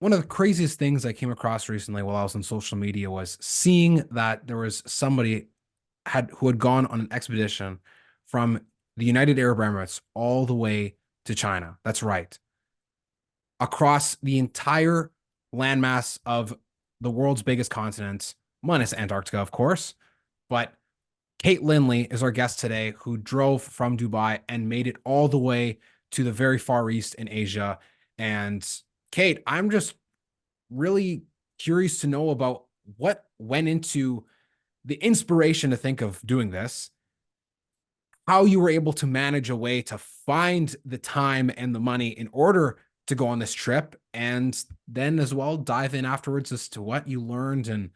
one of the craziest things I came across recently while I was on social media was seeing that there was somebody who had gone on an expedition from the United Arab Emirates all the way to China. That's right. Across the entire landmass of the world's biggest continent, minus Antarctica, of course. But Kate Lindley is our guest today, who drove from Dubai and made it all the way to the very far east in Asia. And Kate, I'm just really curious to know about what went into the inspiration to think of doing this, how you were able to manage a way to find the time and the money in order to go on this trip, and then as well dive in afterwards as to what you learned and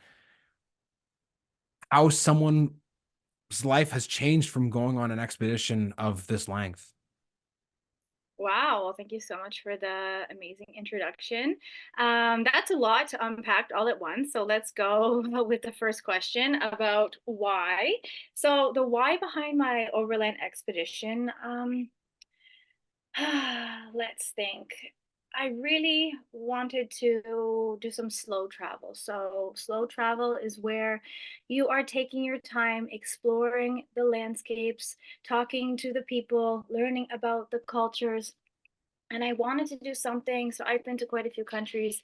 how someone's life has changed from going on an expedition of this length. Wow. Well, thank you so much for the amazing introduction. That's a lot to unpack all at once. So let's go with the first question about why. So, the why behind my overland expedition, let's think. I really wanted to do some slow travel. So, slow travel is where you are taking your time exploring the landscapes, talking to the people, learning about the cultures, and I wanted to do something. So I've been to quite a few countries,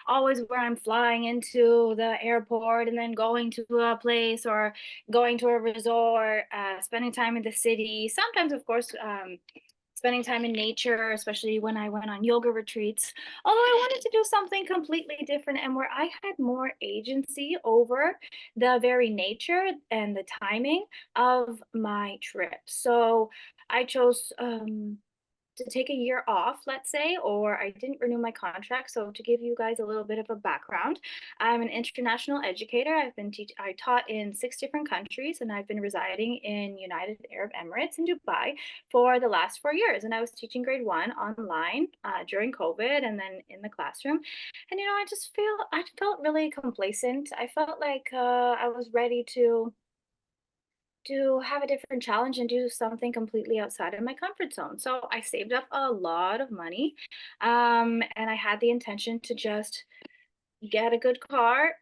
always where I'm flying into the airport and then going to a place or going to a resort, spending time in the city. Sometimes, of course, spending time in nature, especially when I went on yoga retreats. Although I wanted to do something completely different and where I had more agency over the very nature and the timing of my trip. So I chose to take a year off, let's say, or I didn't renew my contract. So to give you guys a little bit of a background, I'm an international educator. I taught in 6 different countries, and I've been residing in United Arab Emirates in Dubai for the last 4 years. And I was teaching grade one online during COVID, and then in the classroom. And I felt really complacent. I felt like I was ready to have a different challenge and do something completely outside of my comfort zone. So I saved up a lot of money, and I had the intention to just get a good car,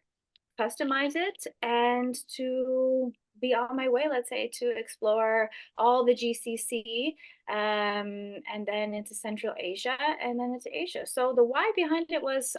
customize it, and to be on my way, let's say, to explore all the GCC, and then into Central Asia, and then into Asia. So the why behind it was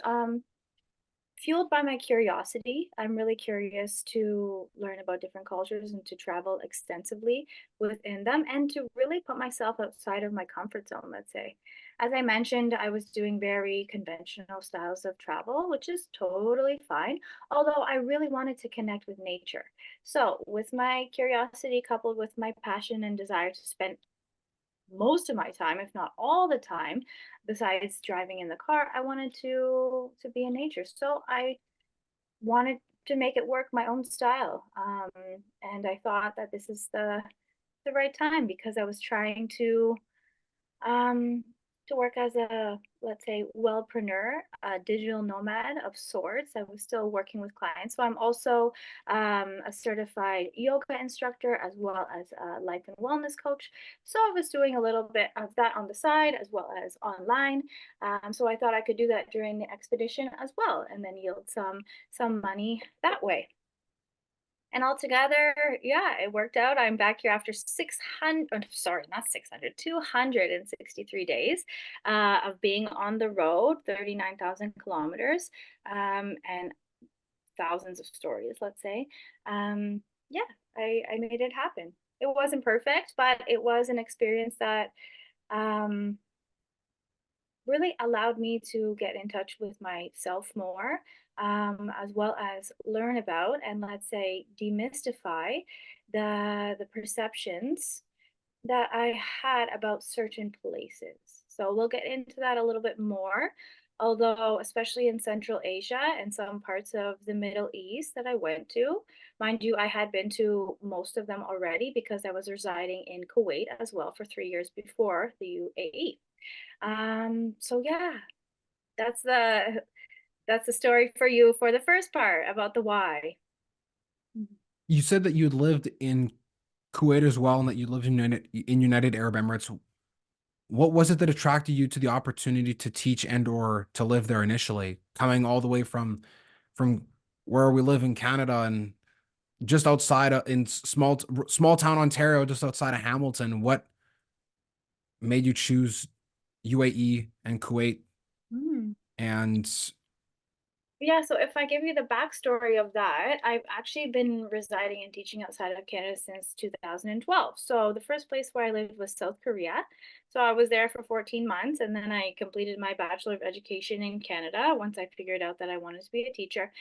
fueled by my curiosity. I'm really curious to learn about different cultures and to travel extensively within them and to really put myself outside of my comfort zone, let's say. As I mentioned, I was doing very conventional styles of travel, which is totally fine, although I really wanted to connect with nature. So, with my curiosity coupled with my passion and desire to spend most of my time, if not all the time, besides driving in the car, I wanted to be in nature. So I wanted to make it work my own style, and I thought that this is the right time because I was trying um, to work as a, let's say, wellpreneur, a digital nomad of sorts. I was still working with clients. So I'm also a certified yoga instructor as well as a life and wellness coach. So I was doing a little bit of that on the side as well as online. So I thought I could do that during the expedition as well and then yield some money that way. And altogether, yeah, it worked out. I'm back here after 600, sorry, not 600, 263 days of being on the road, 39,000 kilometers, and thousands of stories, let's say. Yeah, I made it happen. It wasn't perfect, but it was an experience that um, really allowed me to get in touch with myself more, as well as learn about and, let's say, demystify the perceptions that I had about certain places. So we'll get into that a little bit more. Although, especially in Central Asia and some parts of the Middle East that I went to, mind you, I had been to most of them already because I was residing in Kuwait as well for 3 years before the UAE. So yeah, that's the story for you for the first part about the why. Mhm. You said that you had lived in Kuwait as well, and that you lived in United Arab Emirates. what was it that attracted you to the opportunity to teach and or to live there initially, coming all the way from where we live in Canada and just outside of, in small town Ontario, just outside of Hamilton? What made you choose UAE and Kuwait? Mm. And Yeah, so if I give you the backstory of that, I've actually been residing and teaching outside of Canada since 2012. So the first place where I lived was South Korea. So I was there for 14 months, and then I completed my Bachelor of Education in Canada once I figured out that I wanted to be a teacher.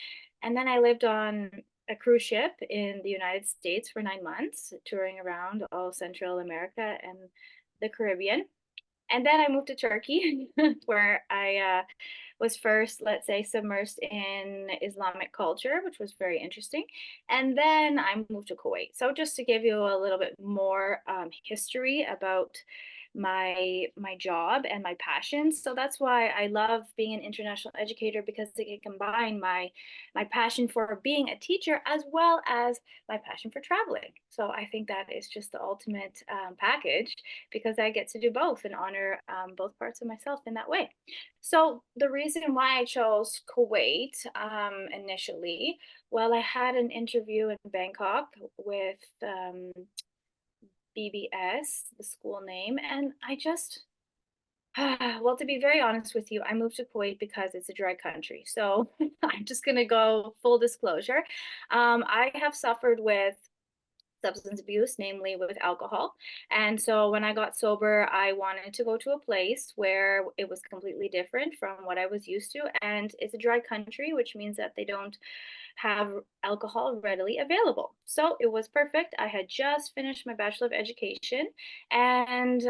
And then I lived on a cruise ship in the United States for 9 months, touring around all Central America and the Caribbean. And then I moved to Turkey, where I was first, let's say, submersed in Islamic culture, which was very interesting. And then I moved to Kuwait. So just to give you a little bit more history about my job and my passions. So that's why I love being an international educator, because it can combine my passion for being a teacher as well as my passion for traveling. So I think that is just the ultimate package, because I get to do both and honor both parts of myself in that way. So the reason why I chose Kuwait initially, well, I had an interview in Bangkok with BBS, the school name, and I just well, to be very honest with you, I moved to Kuwait because it's a dry country. So I'm just gonna go full disclosure. I have suffered with substance abuse, namely with alcohol. And so when I got sober, I wanted to go to a place where it was completely different from what I was used to. And it's a dry country, which means that they don't have alcohol readily available. So it was perfect. I had just finished my Bachelor of Education, and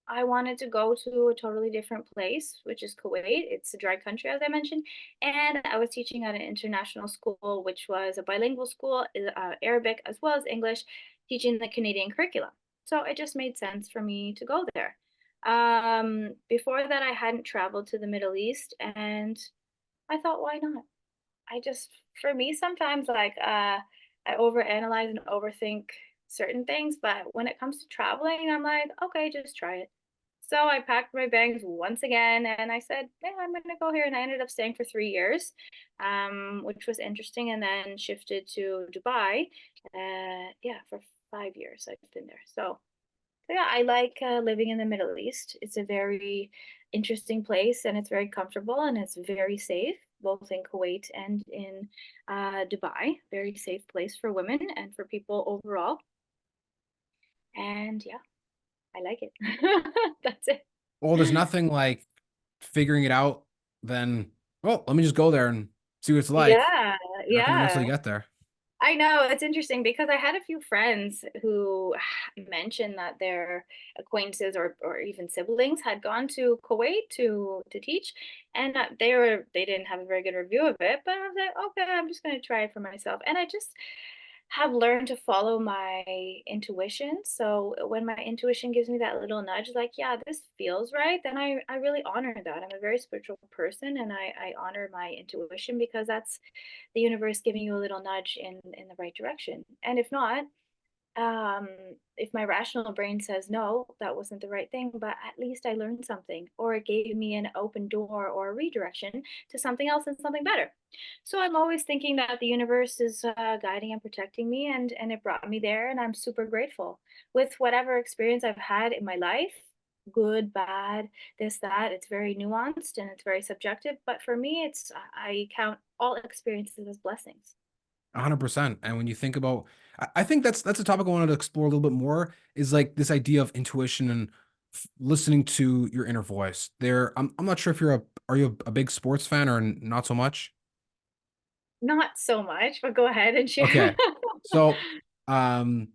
I wanted to go to a totally different place, which is Kuwait. It's a dry country, as I mentioned. And I was teaching at an international school, which was a bilingual school, Arabic as well as English, teaching the Canadian curriculum. So it just made sense for me to go there. Before that, I hadn't traveled to the Middle East, and I thought, why not? I just, for me, sometimes I overanalyze and overthink certain things, but when it comes to traveling, I'm like, okay, just try it. So I packed my bags once again and I said, yeah, I'm going to go here. And I ended up staying for 3 years, which was interesting. And then shifted to Dubai. Yeah, for 5 years I've been there. So yeah, I like living in the Middle East. It's a very interesting place and it's very comfortable and it's very safe, both in Kuwait and in Dubai. Very safe place for women and for people overall. And yeah, I like it. That's it. well, there's nothing like figuring it out, then, well, let me just go there and see what it's like. Yeah, You're not going to know until yeah. you get there. I know it's interesting because I had a few friends who mentioned that their acquaintances or even siblings had gone to Kuwait to teach, and they didn't have a very good review of it. But I was like, okay, I'm just going to try it for myself, and I just have learned to follow my intuition. So when my intuition gives me that little nudge, like, yeah, this feels right, then I really honor that. I'm a very spiritual person and I honor my intuition because that's the universe giving you a little nudge in the right direction. And if not, um, if my rational brain says no, that wasn't the right thing, but at least I learned something, or it gave me an open door or a redirection to something else and something better. So I'm always thinking that the universe is guiding and protecting me, and it brought me there, and I'm super grateful with whatever experience I've had in my life. Good, bad, this, that. It's very nuanced and it's very subjective. But for me, I count all experiences as blessings. 100%. And when you think about, I think that's a topic I wanted to explore a little bit more, is like this idea of intuition and listening to your inner voice. I'm not sure if are you a big sports fan or not so much? Not so much, but go ahead and share. Okay. So, um,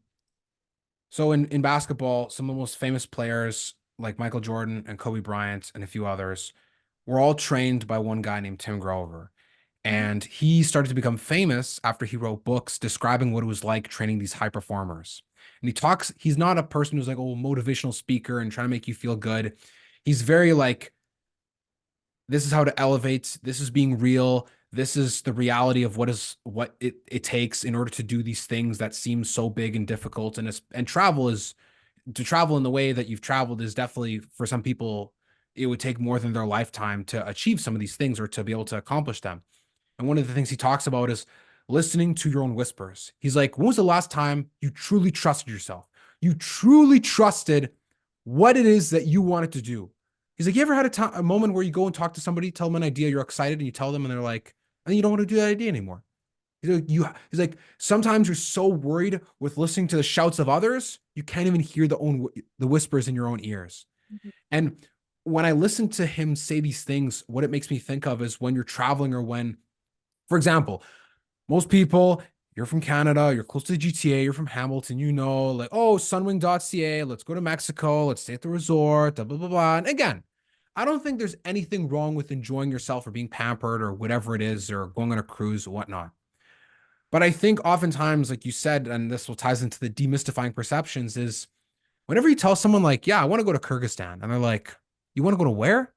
so in basketball, some of the most famous players like Michael Jordan and Kobe Bryant and a few others were all trained by one guy named Tim Grover. Mhm. And he started to become famous after he wrote books describing what it was like training these high performers. And he's not a person who's like, oh, motivational speaker and trying to make you feel good. He's very like, this is how to elevate. This is being real. This is the reality of what it takes in order to do these things that seem so big and difficult. And travel is to travel in the way that you've traveled is definitely, for some people, it would take more than their lifetime to achieve some of these things or to be able to accomplish them. And one of the things he talks about is listening to your own whispers. He's like, when was the last time you truly trusted yourself? You truly trusted what it is that you wanted to do. He's like, you ever had a moment where you go and talk to somebody, tell them an idea, you're excited, and you tell them, and they're like, and you don't want to do that idea anymore. He's like, sometimes you're so worried with listening to the shouts of others, you can't even hear the whispers in your own ears. Mhm. And when I listen to him say these things, what it makes me think of is when you're traveling or when, for example, most people, you're from Canada, you're close to the GTA, you're from Hamilton, like, oh, sunwing.ca, let's go to Mexico, let's stay at the resort, blah, blah, blah, blah. And again, I don't think there's anything wrong with enjoying yourself or being pampered or whatever it is, or going on a cruise or whatnot. But I think oftentimes, like you said, and this will ties into the demystifying perceptions, is whenever you tell someone like, yeah, I want to go to Kyrgyzstan, and they're like, you want to go to where?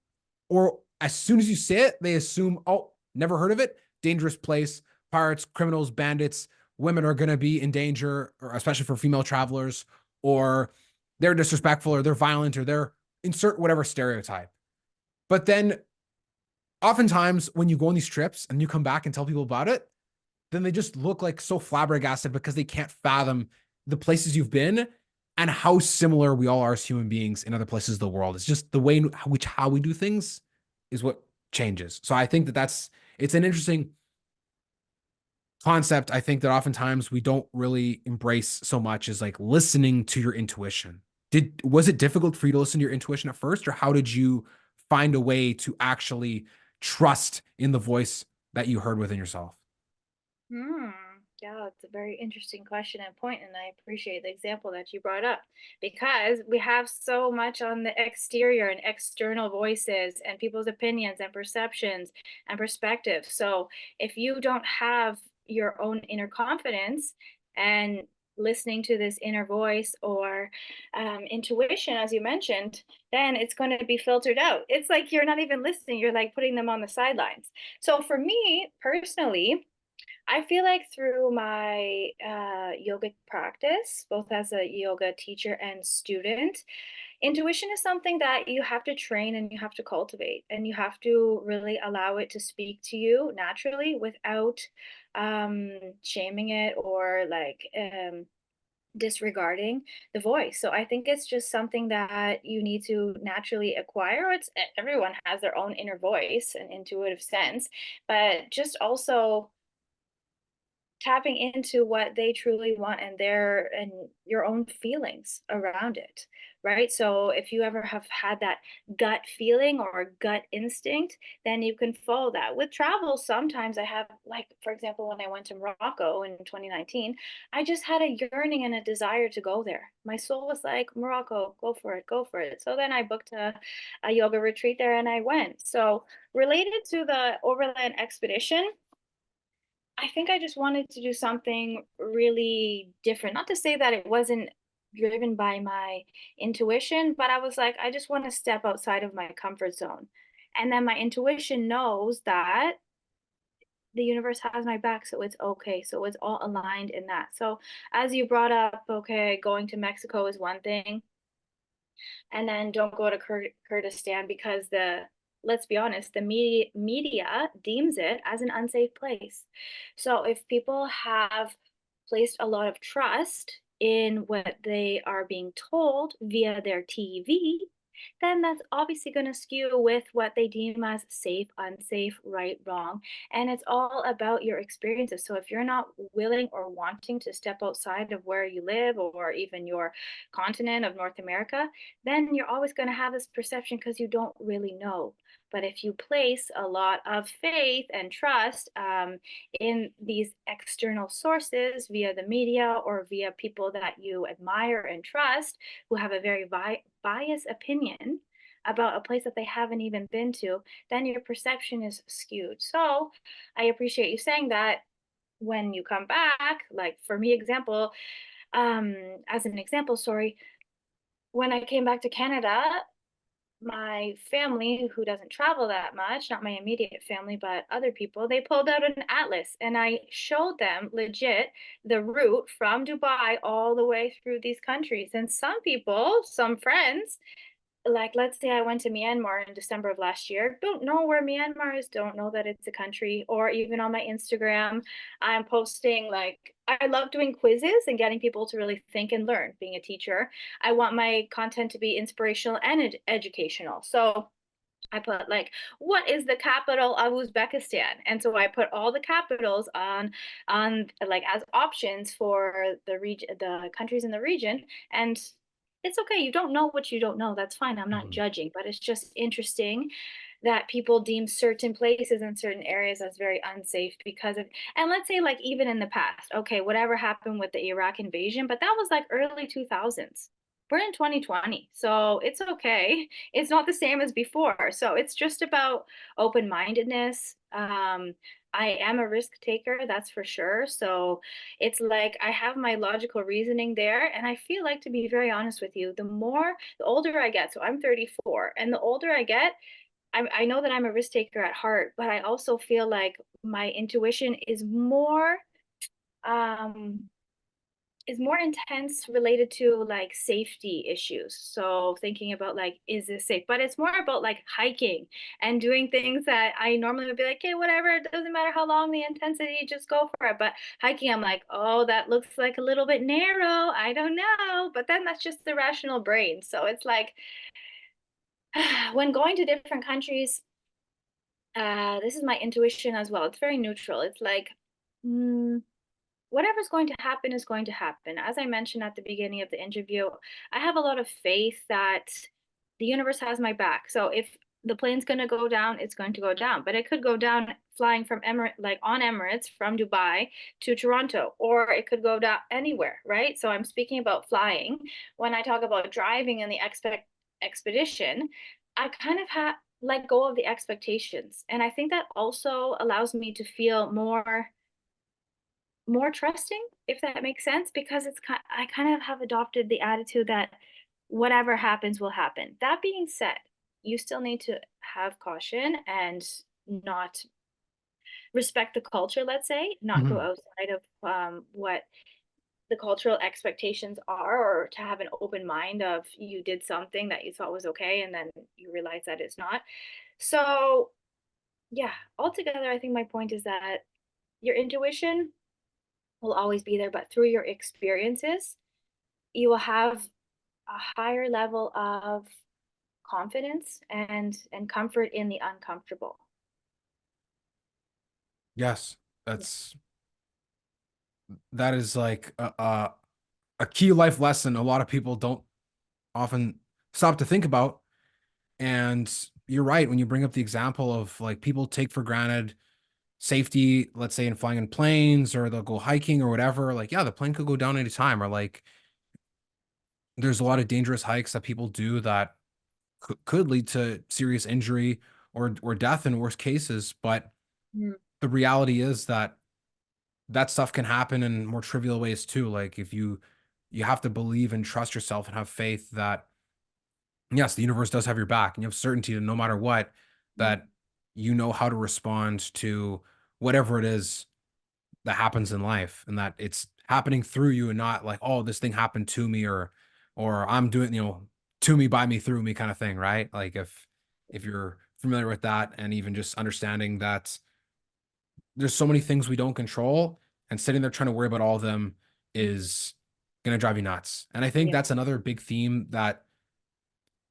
Or as soon as you say it, they assume, oh, never heard of it. Dangerous place, pirates, criminals, bandits, women are going to be in danger, or especially for female travelers, or they're disrespectful, or they're violent, or they're insert whatever stereotype. But then oftentimes when you go on these trips and you come back and tell people about it, then they just look like so flabbergasted because they can't fathom the places you've been and how similar we all are as human beings in other places of the world. It's just the way in which how we do things is what changes. So I think that it's an interesting concept. I think that oftentimes we don't really embrace so much as like listening to your intuition. Was it difficult for you to listen to your intuition at first, or how did you find a way to actually trust in the voice that you heard within yourself? Hmm. Yeah, it's a very interesting question and point, and I appreciate the example that you brought up because we have so much on the exterior and external voices and people's opinions and perceptions and perspectives. So if you don't have your own inner confidence and listening to this inner voice or intuition, as you mentioned, then it's going to be filtered out. It's like you're not even listening, you're like putting them on the sidelines. So for me personally, I feel like through my yoga practice, both as a yoga teacher and student, intuition is something that you have to train and you have to cultivate, and you have to really allow it to speak to you naturally without shaming it or like disregarding the voice. So I think it's just something that you need to naturally acquire. Everyone has their own inner voice and intuitive sense, but just also tapping into what they truly want and their and your own feelings around it, right? So if you ever have had that gut feeling or gut instinct, then you can follow that. With travel, sometimes I have, like, for example, when I went to Morocco in 2019, I just had a yearning and a desire to go there. My soul was like, Morocco, go for it, go for it. So then I booked a yoga retreat there and I went. So related to the overland expedition, I think I just wanted to do something really different. Not to say that it wasn't driven by my intuition, but I was like, I just want to step outside of my comfort zone. And then my intuition knows that the universe has my back, so it's okay. So it's all aligned in that. So as you brought up, okay, going to Mexico is one thing, and then don't go to Kurdistan because let's be honest, the media deems it as an unsafe place. So if people have placed a lot of trust in what they are being told via their TV, then that's obviously going to skew with what they deem as safe, unsafe, right, wrong. And it's all about your experiences. So if you're not willing or wanting to step outside of where you live or even your continent of North America, then you're always going to have this perception because you don't really know. But if you place a lot of faith and trust in these external sources via the media or via people that you admire and trust who have a very biased opinion about a place that they haven't even been to, then your perception is skewed. So I appreciate you saying that when you come back, like for me, as an example, sorry, when I came back to Canada, my family, who doesn't travel that much, not my immediate family, but other people, they pulled out an atlas and I showed them legit the route from Dubai all the way through these countries. And some people, some friends, like let's say I went to Myanmar in December of last year, don't know where Myanmar is, don't know that it's a country, or even on my Instagram, I'm posting like I love doing quizzes and getting people to really think and learn. Being a teacher, I want my content to be inspirational and educational. So I put like, what is the capital of Uzbekistan? And so I put all the capitals on like as options for the region, the countries in the region. And it's okay. You don't know what you don't know. That's fine. I'm not Mhm. judging, but it's just interesting that people deem certain places in certain areas as very unsafe because of, and let's say like even in the past, okay, whatever happened with the Iraq invasion, but that was like early 2000s. We're in 2020, so it's okay. It's not the same as before. So it's just about open-mindedness. I am a risk taker, that's for sure. So it's like I have my logical reasoning there. And I feel like, to be very honest with you, the older I get, so I'm 34, and the older I get, I know that I'm a risk taker at heart, but I also feel like my intuition um, is more intense related to like safety issues. So thinking about like, is this safe? But it's more about like hiking and doing things that I normally would be like, okay, whatever, it doesn't matter how long the intensity, just go for it. But hiking, I'm like, oh, that looks like a little bit narrow. I don't know. But then that's just the rational brain. So it's like when going to different countries, this is my intuition as well. It's very neutral. It's like, mm, whatever's going to happen is going to happen. As I mentioned at the beginning of the interview, I have a lot of faith that the universe has my back. So if the plane's going to go down, it's going to go down, but it could go down flying from like on Emirates from Dubai to Toronto, or it could go down anywhere, right? So I'm speaking about flying. When I talk about driving and the expedition, I kind of have let go of the expectations. And I think that also allows me to feel more trusting, if that makes sense, because I kind of have adopted the attitude that whatever happens will happen. That being said, you still need to have caution and not respect the culture, let's say, not go Mhm. outside of what the cultural expectations are, or to have an open mind of you did something that you thought was okay and then you realize that it's not. So, yeah, altogether, I think my point is that your intuition will always be there, but through your experiences, you will have a higher level of confidence and comfort in the uncomfortable. Yes, Yeah. that is like a key life lesson a lot of people don't often stop to think about. And you're right when you bring up the example of like people take for granted safety, let's say in flying in planes or they'll go hiking or whatever. Like, yeah, the plane could go down anytime, or like there's a lot of dangerous hikes that people do that could lead to serious injury or death in worst cases. But Mm. the reality is that that stuff can happen in more trivial ways too. Like if you have to believe and trust yourself and have faith that yes, the universe does have your back and you have certainty that no matter what, Mm. that you know how to respond to whatever it is that happens in life, and that it's happening through you and not like, oh, this thing happened to me, or I'm doing, to me, by me, through me kind of thing, right? Like if you're familiar with that, and even just understanding that there's so many things we don't control, and sitting there trying to worry about all of them is gonna drive you nuts. And I think Yeah. that's another big theme that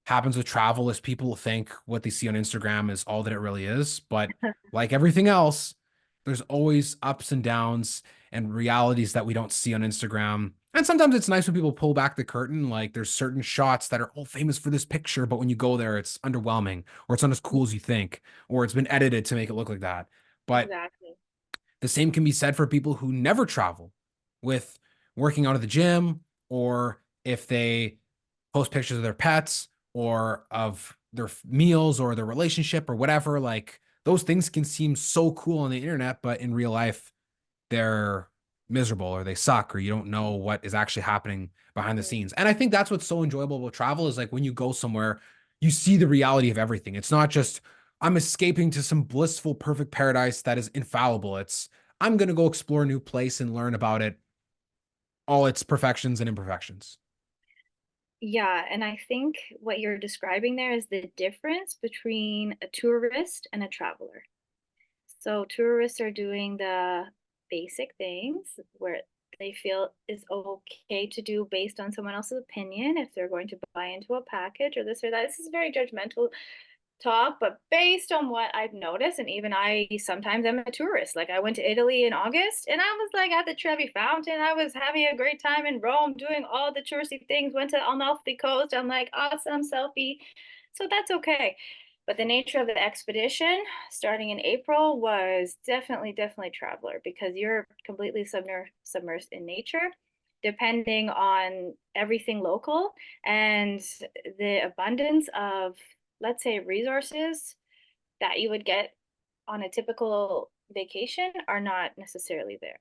happens with travel is people think what they see on Instagram is all that it really is. But like everything else, there's always ups and downs and realities that we don't see on Instagram. And sometimes it's nice when people pull back the curtain. Like there's certain shots that are all famous for this picture, but when you go there, it's underwhelming, or it's not as cool as you think, or it's been edited to make it look like that. But Exactly. the same can be said for people who never travel with working out of the gym, or if they post pictures of their pets or of their meals or their relationship or whatever. Like those things can seem so cool on the internet, but in real life, they're miserable or they suck, or you don't know what is actually happening behind the Mm. scenes. And I think that's what's so enjoyable about travel is like when you go somewhere, you see the reality of everything. It's not just I'm escaping to some blissful, perfect paradise that is infallible. It's I'm going to go explore a new place and learn about it, all its perfections and imperfections. Yeah, and I think what you're describing there is the difference between a tourist and a traveler. So tourists are doing the basic things where they feel is okay to do based on someone else's opinion if they're going to buy into a package or this or that. This is very judgmental talk, but based on what I've noticed, and even I sometimes am a tourist. Like I went to Italy in August and I was like at the Trevi Fountain. I was having a great time in Rome doing all the touristy things, went to Amalfi Coast. I'm like, awesome selfie. So that's okay. But the nature of the expedition starting in April was definitely traveler because you're completely submersed in nature, depending on everything local and the abundance of, let's say, resources that you would get on a typical vacation are not necessarily there,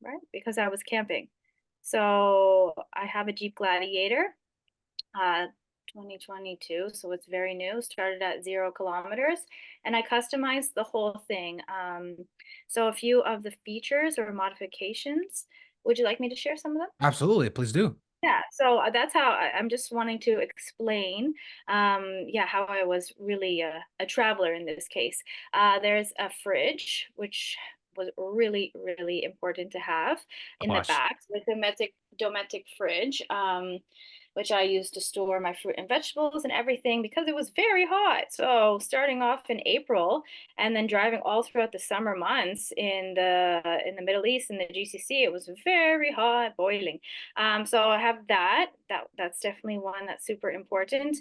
right? Because I was camping. So I have a Jeep Gladiator, uh, 2022, so it's very new, started at 0 kilometers, and I customized the whole thing. So a few of the features or modifications, would you like me to share some of them? Absolutely, please do. Yeah, so that's how I'm just wanting to explain, yeah, how I was really a traveler in this case. There's a fridge, which was really important to have in the Plus, back. So it's a domestic fridge, which I used to store my fruit and vegetables and everything because it was very hot. So starting off in April and then driving all throughout the summer months in the Middle East in the GCC, it was very hot, boiling. So I have that. That's definitely one that's super important.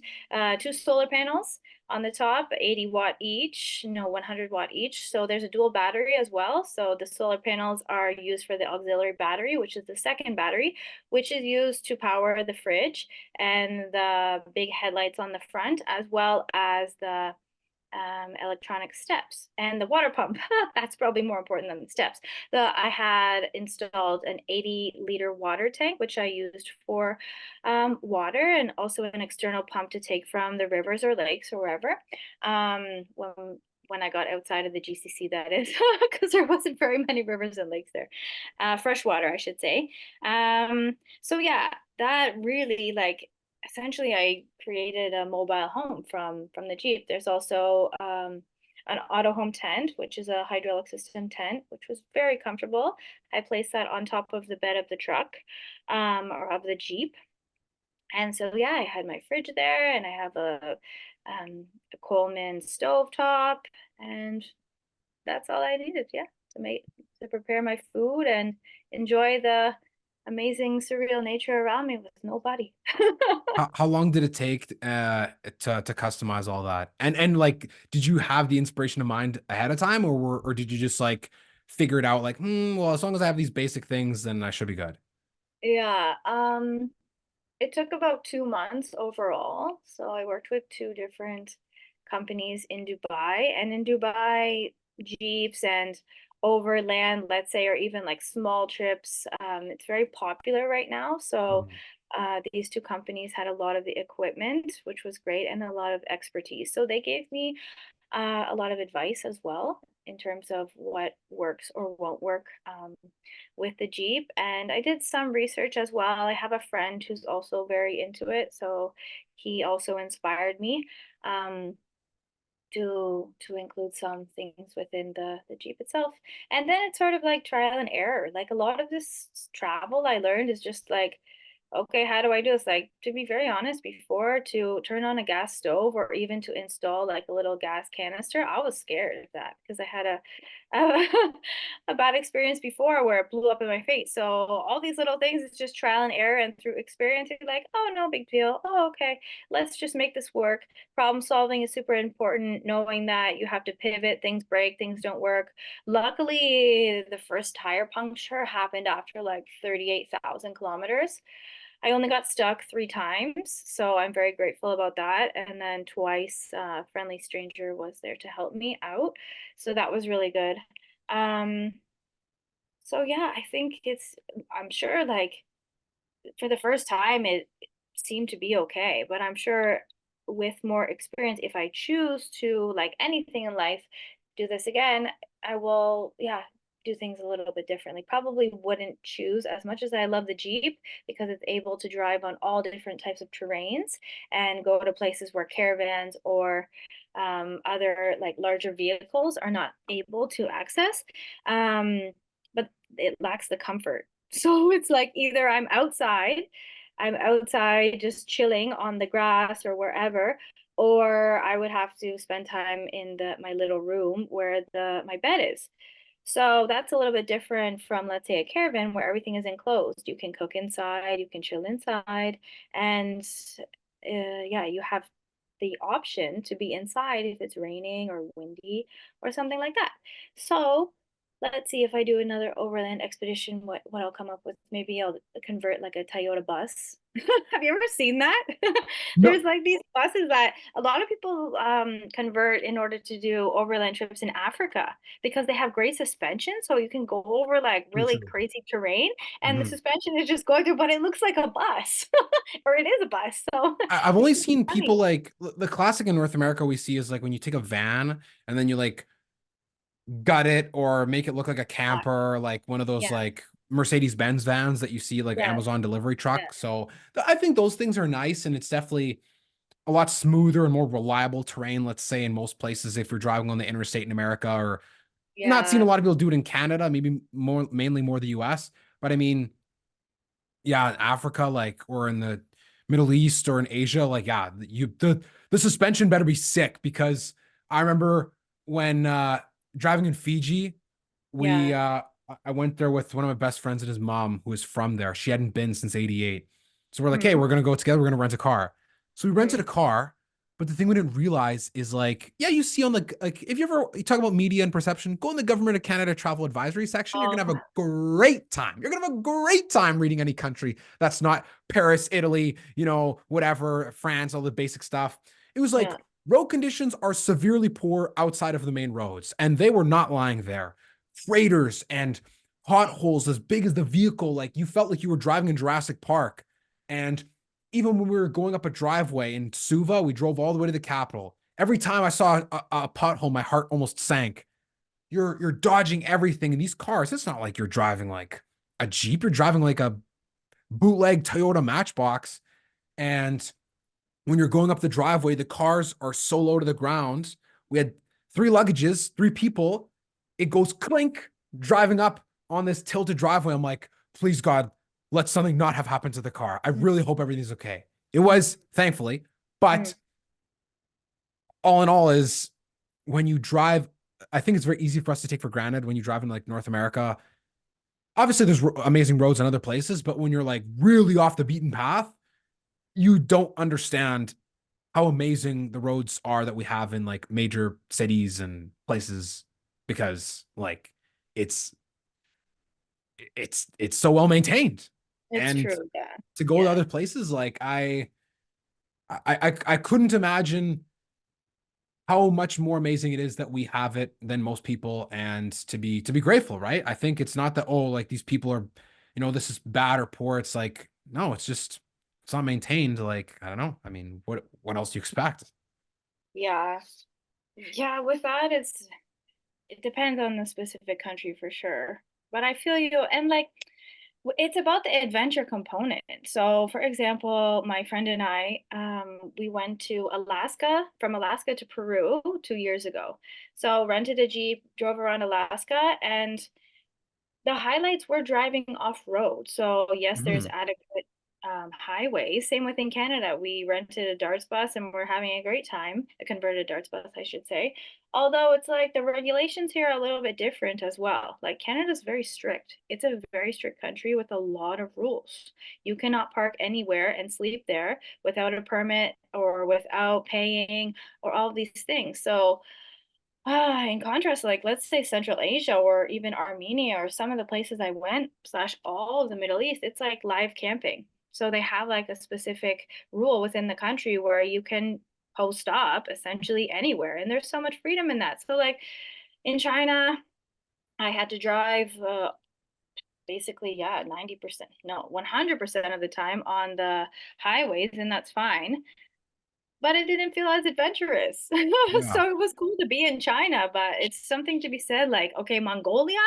Two solar panels on the top, 80 watt each, no 100 watt each. So there's a dual battery as well. So the solar panels are used for the auxiliary battery, which is the second battery, which is used to power the fridge and the big headlights on the front, as well as the electronic steps and the water pump. That's probably more important than the steps. I had installed an 80-liter water tank, which I used for water, and also an external pump to take from the rivers or lakes or wherever. When I got outside of the GCC, that is, because there wasn't very many rivers and lakes there. Fresh water, I should say. So yeah, that really like essentially I created a mobile home from the Jeep. There's also an auto home tent, which is a hydraulic system tent, which was very comfortable. I placed that on top of the bed of the truck or of the Jeep. And so yeah, I had my fridge there and I have a Coleman stove top, and that's all I needed, yeah, to prepare my food and enjoy the amazing surreal nature around me with nobody. how long did it take to customize all that? And like, did you have the inspiration in mind ahead of time, or did you just like figure it out like, well, as long as I have these basic things, then I should be good. Yeah, it took about 2 months overall. So I worked with two different companies in Dubai, and in Dubai, Jeeps and overland, let's say, or even like small trips, it's very popular right now. So Mhm. these two companies had a lot of the equipment, which was great, and a lot of expertise. So they gave me a lot of advice as well in terms of what works or won't work with the Jeep. And I did some research as well. I have a friend who's also very into it, so he also inspired me to include some things within the Jeep itself. And then it's sort of like trial and error. Like a lot of this travel I learned is just like, okay, how do I do this? Like, to be very honest, before to turn on a gas stove or even to install like a little gas canister, I was scared of that because I had a, a bad experience before where it blew up in my face. So all these little things, it's just trial and error. And through experience, you're like, oh, no big deal. Oh, okay, let's just make this work. Problem solving is super important, knowing that you have to pivot, things break, things don't work. Luckily, the first tire puncture happened after like 38,000 kilometers. I only got stuck 3 times, so I'm very grateful about that. And then twice, a friendly stranger was there to help me out. So that was really good. Um, so yeah, I think I'm sure like for the first time, it seemed to be okay, but I'm sure with more experience, if I choose to, like anything in life, do this again, I will, yeah, do things a little bit differently. Probably wouldn't choose as much as I love the Jeep because it's able to drive on all different types of terrains and go to places where caravans or other like larger vehicles are not able to access. But it lacks the comfort. So it's like either I'm outside just chilling on the grass or wherever, or I would have to spend time in the my little room where the my bed is. So that's a little bit different from, let's say, a caravan where everything is enclosed. You can cook inside, you can chill inside, and yeah, you have the option to be inside if it's raining or windy or something like that. So let's see if I do another overland expedition, what I'll come up with. Maybe I'll convert like a Toyota bus. Have you ever seen that? No, There's like these buses that a lot of people convert in order to do overland trips in Africa because they have great suspension. So you can go over like true, really true. crazy terrain and the Mhm. suspension is just going through, but it looks like a bus or it is a bus. So I've only it's seen people funny. like the classic in North America we see is like when you take a van and then you like gut it or make it look like a Uh, camper, like one of those yeah, like Mercedes-Benz vans that you see like yes, Amazon delivery truck. yes, So I think those things are nice and it's definitely a lot smoother and more reliable terrain, let's say, in most places if you're driving on the interstate in America or not seeing a yeah, lot of people do it in Canada, maybe more mainly more the US. But I mean, yeah, in Africa, like or in the Middle East or in Asia, like yeah, the suspension better be sick because I remember when driving in Fiji, we yeah. I went there with one of my best friends and his mom who was from there. She hadn't been since 88. So we're like, hey, Mm, we're gonna go together, we're gonna rent a car. So we rented mm. a car, but the thing we didn't realize is like, yeah, you see on the like if you ever you talk about media and perception, go in the Government of Canada travel advisory section. You're All gonna the have a great time. You're gonna have a great time reading any country that's not Paris, Italy, whatever, France, all the basic stuff. It was like time. road conditions are severely poor outside of the main roads, and they were not lying there. Craters and potholes as big as the vehicle, like you felt like you were driving in Jurassic Park. And even when we were going up a driveway in Suva, we drove all the way to the capital. Every time I saw a pothole, my heart almost sank. You're dodging everything in these cars. It's not like you're driving like a Jeep. You're driving like a bootleg Toyota Matchbox. And when you're going up the driveway, the cars are so low to the ground. We had three luggages, three people. It goes clink driving up on this tilted driveway. I'm like, please God, let something not have happened to the car. I Mm, really hope everything's okay. It mm, was, thankfully. mm. But all in all, is when you drive, I think it's very easy for us to take for granted when you drive in like North America. Obviously, there's amazing roads in other places, but when you're like really off the beaten path, you don't understand how amazing the roads are that we have in like major cities and places because like it's it's so well maintained. It's And true. Yeah. to go to Yeah. other places, like I couldn't imagine how much more amazing it is that we have it than most people and to be grateful, right? I think it's not that oh like these people are this is bad or poor. It's like no, it's just it's not maintained. Like I don't know. I mean, what else do you expect? Yeah. Yeah. With that, it depends on the specific country for sure. But I feel you, and like it's about the adventure component. So, for example, my friend and I, we went to Alaska, from Alaska to Peru 2 years ago. So, rented a Jeep, drove around Alaska, and the highlights were driving off road. So yes, there's Mm. adequate highways. Same within Canada. We rented a darts bus and we're having a great time. A converted darts bus, I should say. Although it's like the regulations here are a little bit different as well. Like Canada's very strict. It's a very strict country with a lot of rules. You cannot park anywhere and sleep there without a permit or without paying or all of these things. So in contrast, like let's say Central Asia or even Armenia or some of the places I went, slash all of the Middle East, it's like live camping. So they have like a specific rule within the country where you can post up essentially anywhere. And there's so much freedom in that. So like in China, I had to drive basically, yeah, 90%, no, 100% of the time on the highways, and that's fine. but it didn't feel as adventurous. Yeah. So it was cool to be in China, but it's something to be said like, okay, Mongolia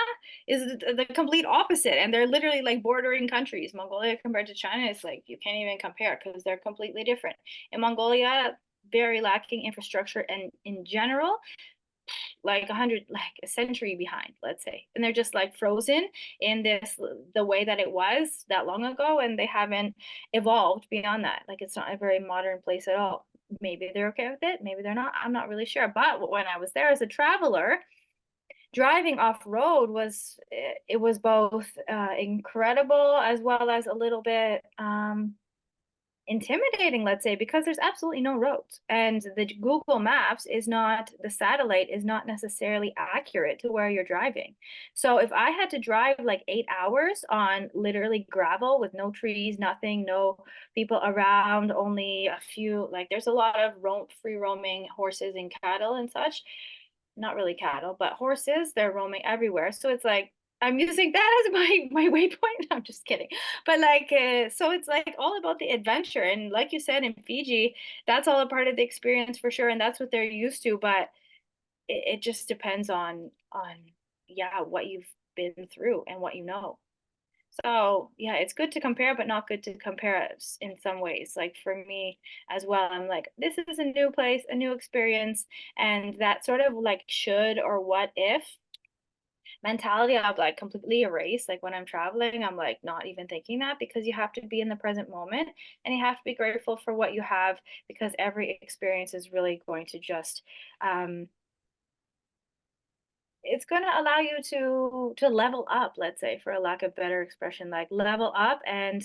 is the complete opposite. And they're literally like bordering countries. Mongolia compared to China is like, you can't even compare because they're completely different. In Mongolia, very lacking infrastructure and in general, like a century behind, let's say, and they're just like frozen in this the way that it was that long ago, and they haven't evolved beyond that. Like it's not a very modern place at all. Maybe they're okay with it, maybe they're not, I'm not really sure. But when I was there as a traveler, driving off road was it was both incredible as well as a little bit intimidating, let's say, because there's absolutely no roads, and the Google Maps is not, the satellite is not necessarily accurate to where you're driving. So if I had to drive like 8 hours on literally gravel with no trees, nothing, no people around, only a few, like there's a lot of free roaming horses and cattle and such, not really cattle, but horses, they're roaming everywhere. So it's like I'm using that as my waypoint. I'm just kidding. But like so it's like all about the adventure. And like you said in Fiji, that's all a part of the experience for sure. And that's what they're used to. But it just depends on yeah, what you've been through and what you know. So yeah, it's good to compare, but not good to compare us in some ways. Like for me as well, I'm like, this is a new place, a new experience, and that sort of like should or what if mentality I've like completely erased. Like when I'm traveling, I'm like not even thinking that, because you have to be in the present moment and you have to be grateful for what you have, because every experience is really going to just um it's going to allow you to level up, let's say, for a lack of better expression, like level up. And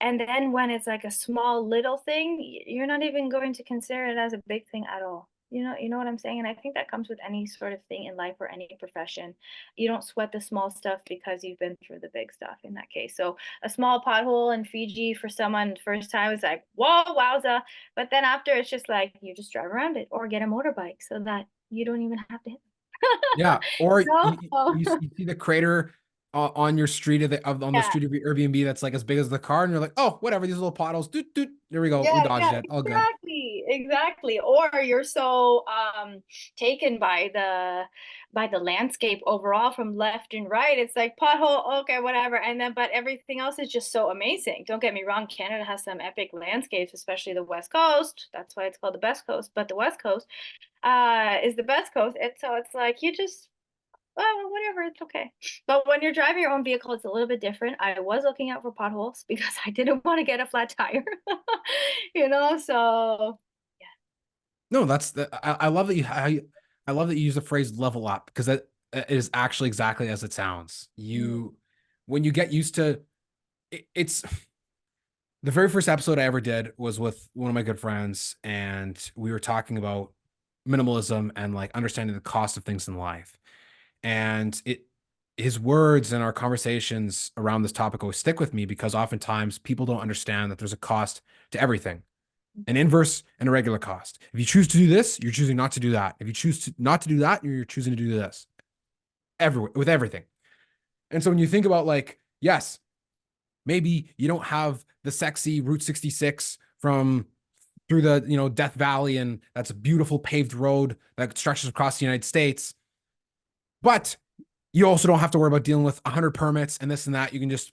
then when it's like a small little thing, you're not even going to consider it as a big thing at all. You know what I'm saying? And I think that comes with any sort of thing in life or any profession. You don't sweat the small stuff because you've been through the big stuff in that case. So a small pothole in Fiji for someone first time is like, whoa, wowza. But then after, it's just like you just drive around it or get a motorbike so that you don't even have to hit Yeah, or them. No? you see the crater on your street on the Yeah. street of your Airbnb that's like as big as the car, and you're like, oh, whatever, these little potholes. Doot, doot. There we go. We Yeah, dodged yeah, it. All good. exactly, exactly. Or you're so taken by the landscape overall from left and right. It's like pothole, okay, whatever. And then but everything else is just so amazing. Don't get me wrong, Canada has some epic landscapes, especially the West Coast. That's why it's called the best coast, but the West Coast is the best coast. And so it's like you just, oh, whatever, it's okay. But when you're driving your own vehicle, it's a little bit different. I was looking out for potholes because I didn't want to get a flat tire. So yeah. No, that's I love that I love that you use the phrase level up, because that is actually exactly as it sounds. Mm, You when you get used to it's the very first episode I ever did was with one of my good friends, and we were talking about minimalism and like understanding the cost of things in life. And his words and our conversations around this topic always stick with me, because oftentimes people don't understand that there's a cost to everything, an inverse and a regular cost. If you choose to do this, you're choosing not to do that. If you choose to not to do that, you're choosing to do this. Everywhere, with everything. And so when you think about like, yes, maybe you don't have the sexy Route 66 from through the, Death Valley, and that's a beautiful paved road that stretches across the United States, but you also don't have to worry about dealing with 100 permits and this and that. You can just,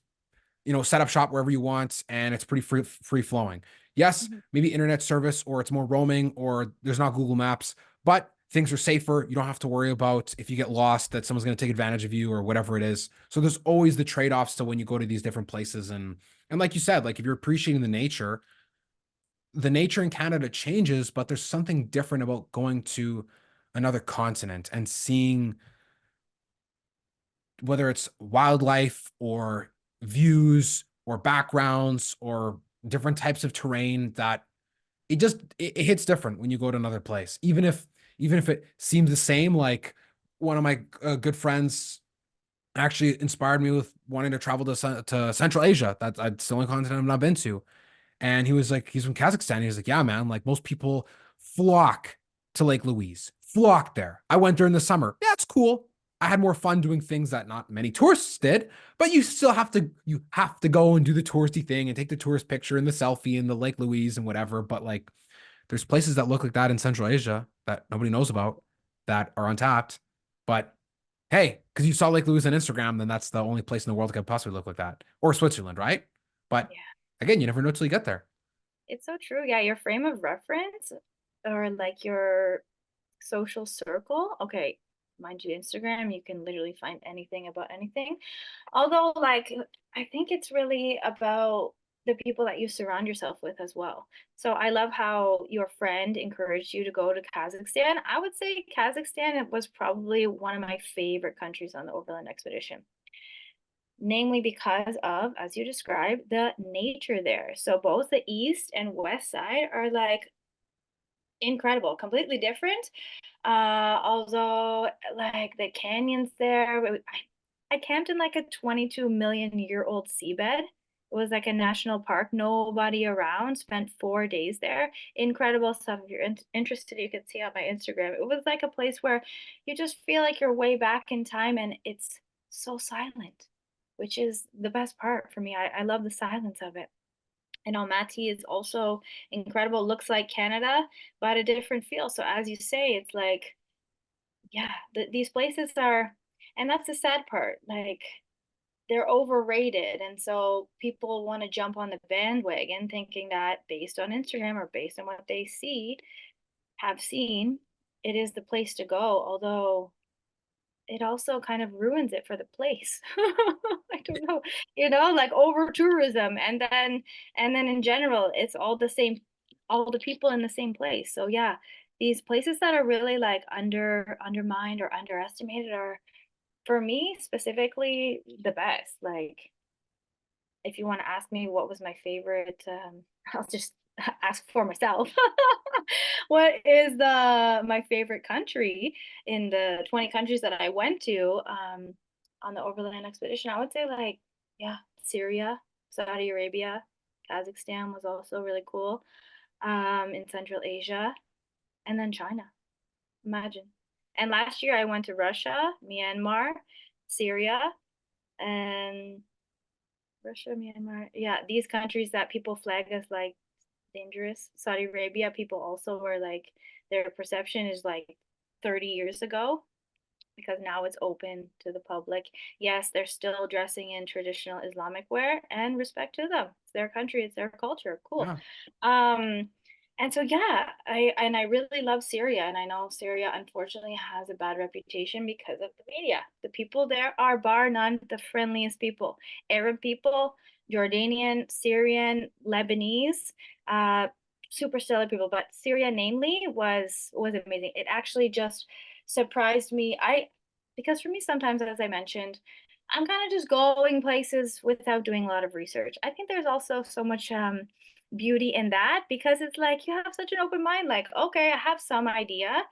set up shop wherever you want, and it's pretty free flowing. Yes, mhm, maybe internet service, or it's more roaming, or there's not Google Maps, but things are safer. You don't have to worry about if you get lost that someone's going to take advantage of you or whatever it is. So there's always the trade-offs to when you go to these different places. And like you said, like if you're appreciating the nature in Canada changes, but there's something different about going to another continent and seeing, whether it's wildlife or views or backgrounds or different types of terrain, that it hits different when you go to another place, even if it seems the same. Like one of my good friends actually inspired me with wanting to travel to Central Asia. That's the only continent I've not been to. And he was like, he's from Kazakhstan. He was like, yeah, man, like most people flock to Lake Louise, flock there. I went during the summer. Yeah, it's cool. I had more fun doing things that not many tourists did, but you have to go and do the touristy thing and take the tourist picture and the selfie and the Lake Louise and whatever. But like There's places that look like that in Central Asia that nobody knows about that are untapped. But hey, because you saw Lake Louise on Instagram, then that's the only place in the world that could possibly look like that. Or Switzerland, right? But Yeah, again, you never know till you get there. it's so true. Yeah, your frame of reference or like your social circle. Okay, mind you, Instagram, you can literally find anything about anything. Although, like, I think it's really about the people that you surround yourself with as well. So I love how your friend encouraged you to go to Kazakhstan. I would say Kazakhstan was probably one of my favorite countries on the overland expedition, namely because of, as you described, the nature there. So both the east and west side are like incredible, completely different. Although like the canyons there, I camped in like a 22 million year old seabed. It was like a national park, nobody around, spent 4 days there. Incredible stuff. If you're interested, you can see on my Instagram. It was like a place where you just feel like you're way back in time and it's so silent, which is the best part for me. I love the silence of it. And Almaty is also incredible. Looks like Canada, but a different feel. So as you say, it's like, yeah, these places are, and that's the sad part. Like they're overrated, and so people want to jump on the bandwagon, thinking that based on Instagram or based on what they have seen, it is the place to go. Although it also kind of ruins it for the place. I don't know, like over tourism and then in general, it's all the same, all the people in the same place. So yeah, these places that are really like undermined or underestimated are for me specifically the best. Like if you want to ask me what was my favorite, I'll just ask for myself. What is the my favorite country in the 20 countries that I went to on the overland expedition? I would say like, yeah, Syria, Saudi Arabia, Kazakhstan was also really cool. In Central Asia, and then China. Imagine. And last year I went to Russia, Myanmar, Syria, and Russia, Myanmar. Yeah, these countries that people flag as like dangerous. Saudi Arabia, people also were like, their perception is like 30 years ago because now it's open to the public. Yes, they're still dressing in traditional Islamic wear and respect to them. It's their country, it's their culture. Cool. Yeah. Um, and so yeah, I really love Syria, and I know Syria unfortunately has a bad reputation because of the media. The people there are bar none the friendliest people. Arab people, Jordanian, Syrian, Lebanese, uh, super stellar people. But Syria, namely, was amazing. It actually just surprised me. Because for me, sometimes, as I mentioned, I'm kind of just going places without doing a lot of research. I think there's also so much beauty in that because it's like you have such an open mind. Like, okay, I have some idea,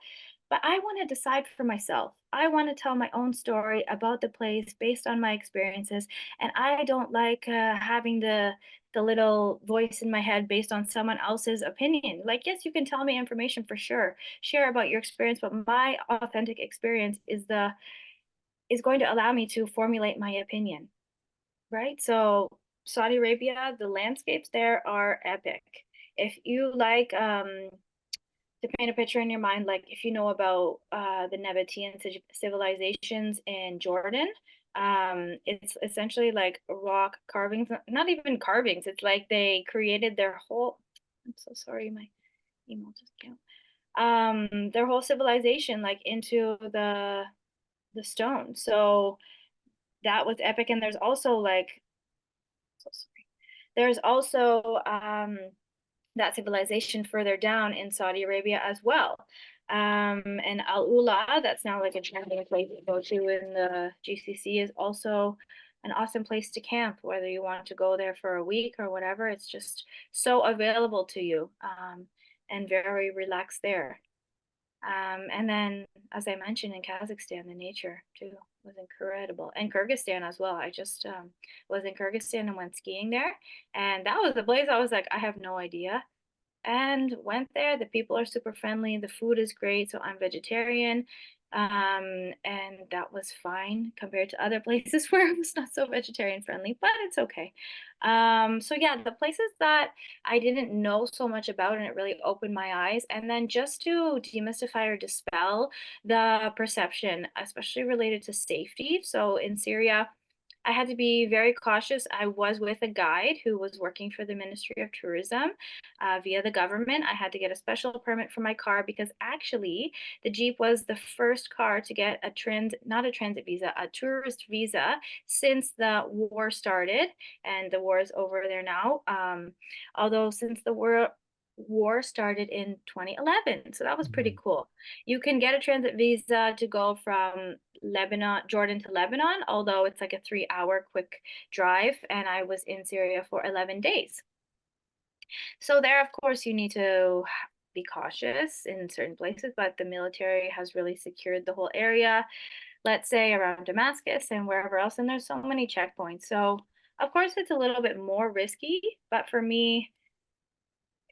but I want to decide for myself. I want to tell my own story about the place based on my experiences, and I don't like having the little voice in my head based on someone else's opinion. Like, yes, you can tell me information for sure, share about your experience, but my authentic experience is going to allow me to formulate my opinion, right? So Saudi Arabia, the landscapes there are epic. If you like to paint a picture in your mind, like if you know about the Nabatean civilizations in Jordan, it's essentially like rock carvings, not even carvings. It's like they created their whole. I'm so sorry, my email just came. Their whole civilization like into the stone. So that was epic, and there's also like, so sorry. There's also that civilization further down in Saudi Arabia as well. And Al Ula, that's now like a trending place to go to in the GCC, is also an awesome place to camp, whether you want to go there for a week or whatever. It's just so available to you and very relaxed there. And then, as I mentioned, in Kazakhstan, the nature too was incredible, and Kyrgyzstan as well. I just was in Kyrgyzstan and went skiing there, and that was the place I was like, I have no idea, and went there. The people are super friendly. The food is great, so I'm vegetarian, And that was fine compared to other places where it was not so vegetarian friendly, but it's okay. So yeah, the places that I didn't know so much about and it really opened my eyes. And then just to demystify or dispel the perception, especially related to safety. So in Syria, I had to be very cautious. I was with a guide who was working for the Ministry of Tourism via the government. I had to get a special permit for my car because actually the Jeep was the first car to get a not a transit visa, a tourist visa since the war started, and the war is over there now. Although since the war started in 2011, so that was pretty Mhm. cool. You can get a transit visa to go from Lebanon, Jordan to Lebanon, although it's like a 3 hour quick drive. And I was in Syria for 11 days. So, there, of course, you need to be cautious in certain places, but the military has really secured the whole area, let's say around Damascus and wherever else. And there's so many checkpoints. So, of course, it's a little bit more risky, but for me,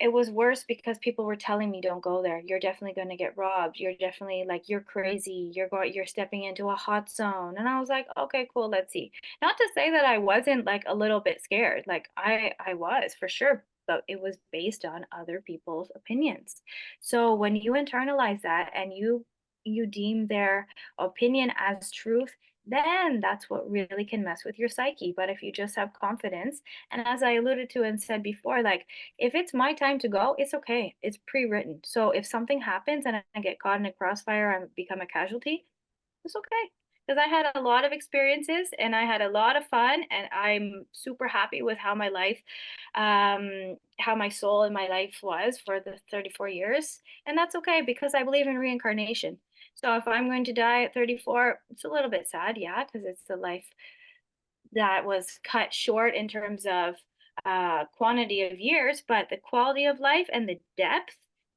it was worse because people were telling me don't go there. You're definitely going to get robbed. You're definitely like you're crazy. You're stepping into a hot zone. And I was like, "Okay, cool, let's see." Not to say that I wasn't like a little bit scared. Like I was for sure, but it was based on other people's opinions. So when you internalize that and you deem their opinion as truth, then that's what really can mess with your psyche. But if you just have confidence, and as I alluded to and said before, like if it's my time to go, it's okay. It's pre-written. So if something happens and I get caught in a crossfire and become a casualty, it's okay. Because I had a lot of experiences and I had a lot of fun, and I'm super happy with how my life, how my soul in my life was for the 34 years. And that's okay because I believe in reincarnation. So if I'm going to die at 34, it's a little bit sad, yeah, because it's the life that was cut short in terms of quantity of years, but the quality of life and the depth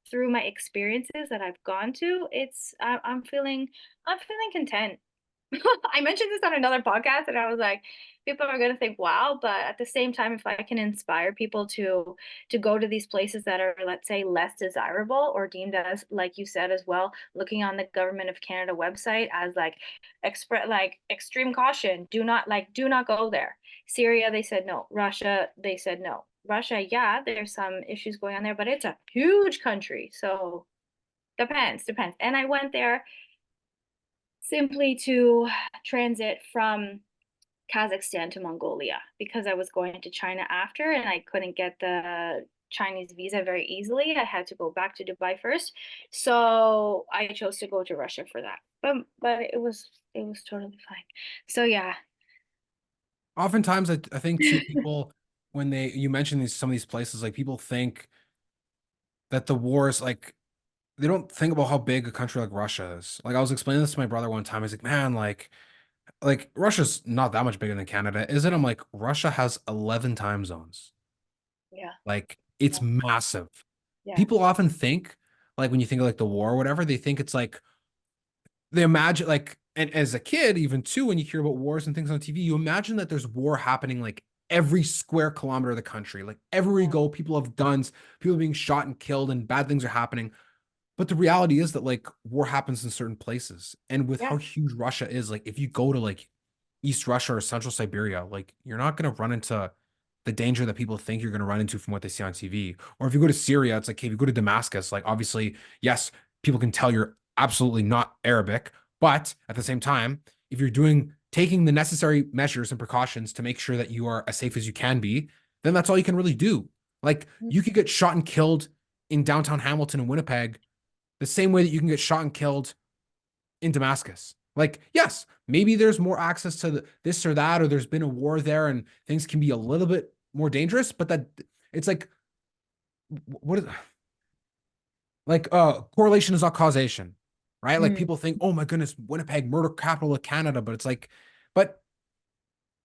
through my experiences that I've gone to, I'm feeling content. I mentioned this on another podcast and I was like, people are gonna think, wow, but at the same time, if I can inspire people to go to these places that are, let's say, less desirable or deemed as, like you said as well, looking on the Government of Canada website as like extreme caution, do not go there. Syria, they said no. Russia, they said no. Russia, yeah, there's some issues going on there, but it's a huge country. So depends. And I went there simply to transit from Kazakhstan to Mongolia because I was going to China after and I couldn't get the Chinese visa very easily. I had to go back to Dubai first. So I chose to go to Russia for that. But it was totally fine. So yeah. Oftentimes, I think too, people when you mention some of these places, like people think that the war is like they don't think about how big a country like Russia is. Like I was explaining this to my brother one time. He's like, "Man, like Russia's not that much bigger than Canada, is it?" I'm like, "Russia has 11 time zones. Yeah. Like it's massive." Yeah. People often think like when you think of like the war or whatever, they think it's like they imagine like and as a kid even too when you hear about wars and things on TV, you imagine that there's war happening like every square kilometer of the country. Like everywhere you Yeah. go, people have guns, people are being shot and killed and bad things are happening. But the reality is that like war happens in certain places. And with Yeah. how huge Russia is, like if you go to like East Russia or Central Siberia, like you're not going to run into the danger that people think you're going to run into from what they see on TV. Or if you go to Syria, it's like, hey, if you go to Damascus, like obviously, yes, people can tell you're absolutely not Arabic. But at the same time, if you're taking the necessary measures and precautions to make sure that you are as safe as you can be, then that's all you can really do. Like Mm. you could get shot and killed in downtown Hamilton and Winnipeg the same way that you can get shot and killed in Damascus. Like, yes, maybe there's more access to this or that, or there's been a war there and things can be a little bit more dangerous, but that it's like, what is like, correlation is not causation, right? Like Mm. people think, oh my goodness, Winnipeg, murder capital of Canada, but it's like, but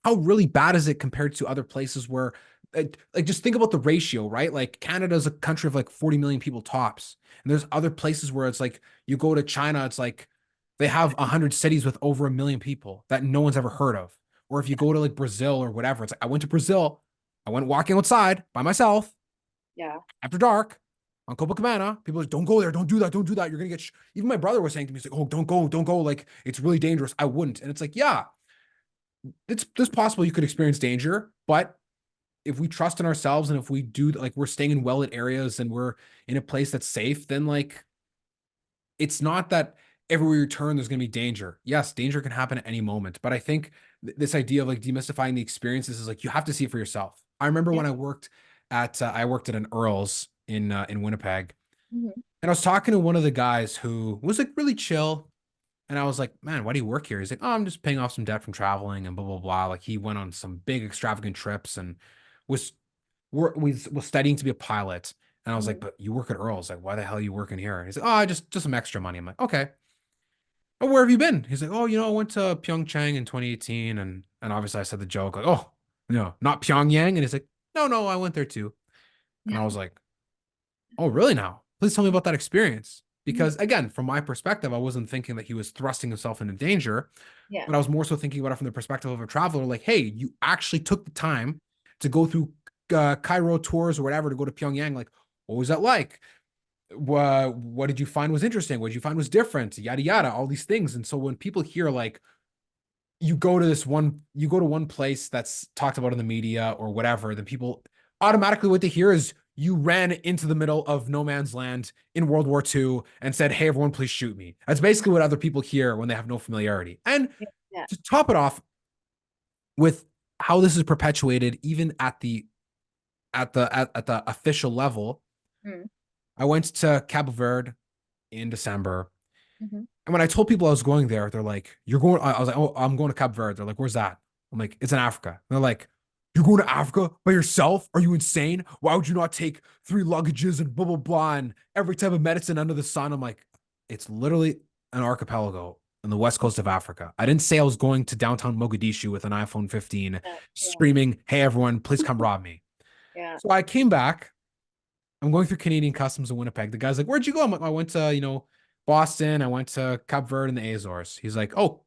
how really bad is it compared to other places where like just think about the ratio, right? Like Canada is a country of like 40 million people tops. And there's other places where it's like you go to China, it's like they have 100 cities with over 1 million people that no one's ever heard of. Or if you go to like Brazil or whatever, it's like I went to Brazil, I went walking outside by myself Yeah. after dark. on Copacabana. People are like, don't go there, don't do that, don't do that. You're gonna get. Even my brother was saying to me, he's like, oh, don't go, don't go. Like it's really dangerous. I wouldn't. And it's like, yeah, it's possible you could experience danger, but if we trust in ourselves and if we do like we're staying in well lit areas and we're in a place that's safe, then like it's not that everywhere you turn there's going to be danger. Yes, danger can happen at any moment, but I think this idea of like demystifying the experiences is like you have to see it for yourself. I remember Yeah. when I worked at an Earl's in Winnipeg, Mhm. and I was talking to one of the guys who was like really chill. And I was like, man, why do you work here? He's like, oh, I'm just paying off some debt from traveling and blah, blah, blah. Like he went on some big extravagant trips and was was studying to be a pilot. And I was like, Mhm. but you work at Earl's. Like, why the hell are you working here? And he's like, oh, I just some extra money. I'm like, okay. Oh, where have you been? He's like, oh, I went to Pyeongchang in 2018. And obviously I said the joke, like, oh, not Pyongyang. And he's like, no, I went there too. And Yeah. I was like, oh, really now? Please tell me about that experience. Mhm. Because again, from my perspective, I wasn't thinking that he was thrusting himself into danger, Yeah. but I was more so thinking about it from the perspective of a traveler. Like, hey, you actually took the time to go through Cairo tours or whatever to go to Pyongyang. Like, what was that like? What did you find was interesting? What did you find was different? Yada yada, all these things. And so when people hear like you go to one place that's talked about in the media or whatever, then people automatically what they hear is you ran into the middle of no man's land in World War II and said, hey, everyone, please shoot me. That's basically what other people hear when they have no familiarity. And Yeah. Yeah. to top it off with how this is perpetuated, even at the official level, Mm. I went to Cabo Verde in December. Mhm. And when I told people I was going there, they're like, "You're going?" I was like, "Oh, I'm going to Cape Verde." They're like, "Where's that?" I'm like, "It's in Africa." And they're like, "You're going to Africa by yourself? Are you insane? Why would you not take three luggages and blah blah blah and every type of medicine under the sun?" I'm like, "It's literally an archipelago on the west coast of Africa." I didn't say I was going to downtown Mogadishu with an iPhone 15, Yeah. Yeah. screaming, "Hey everyone, please come rob me!" Yeah. So I came back. I'm going through Canadian customs in Winnipeg. The guy's like, "Where'd you go?" I'm like, "I went to, Boston. I went to Cape Verde and the Azores." He's like, "Oh."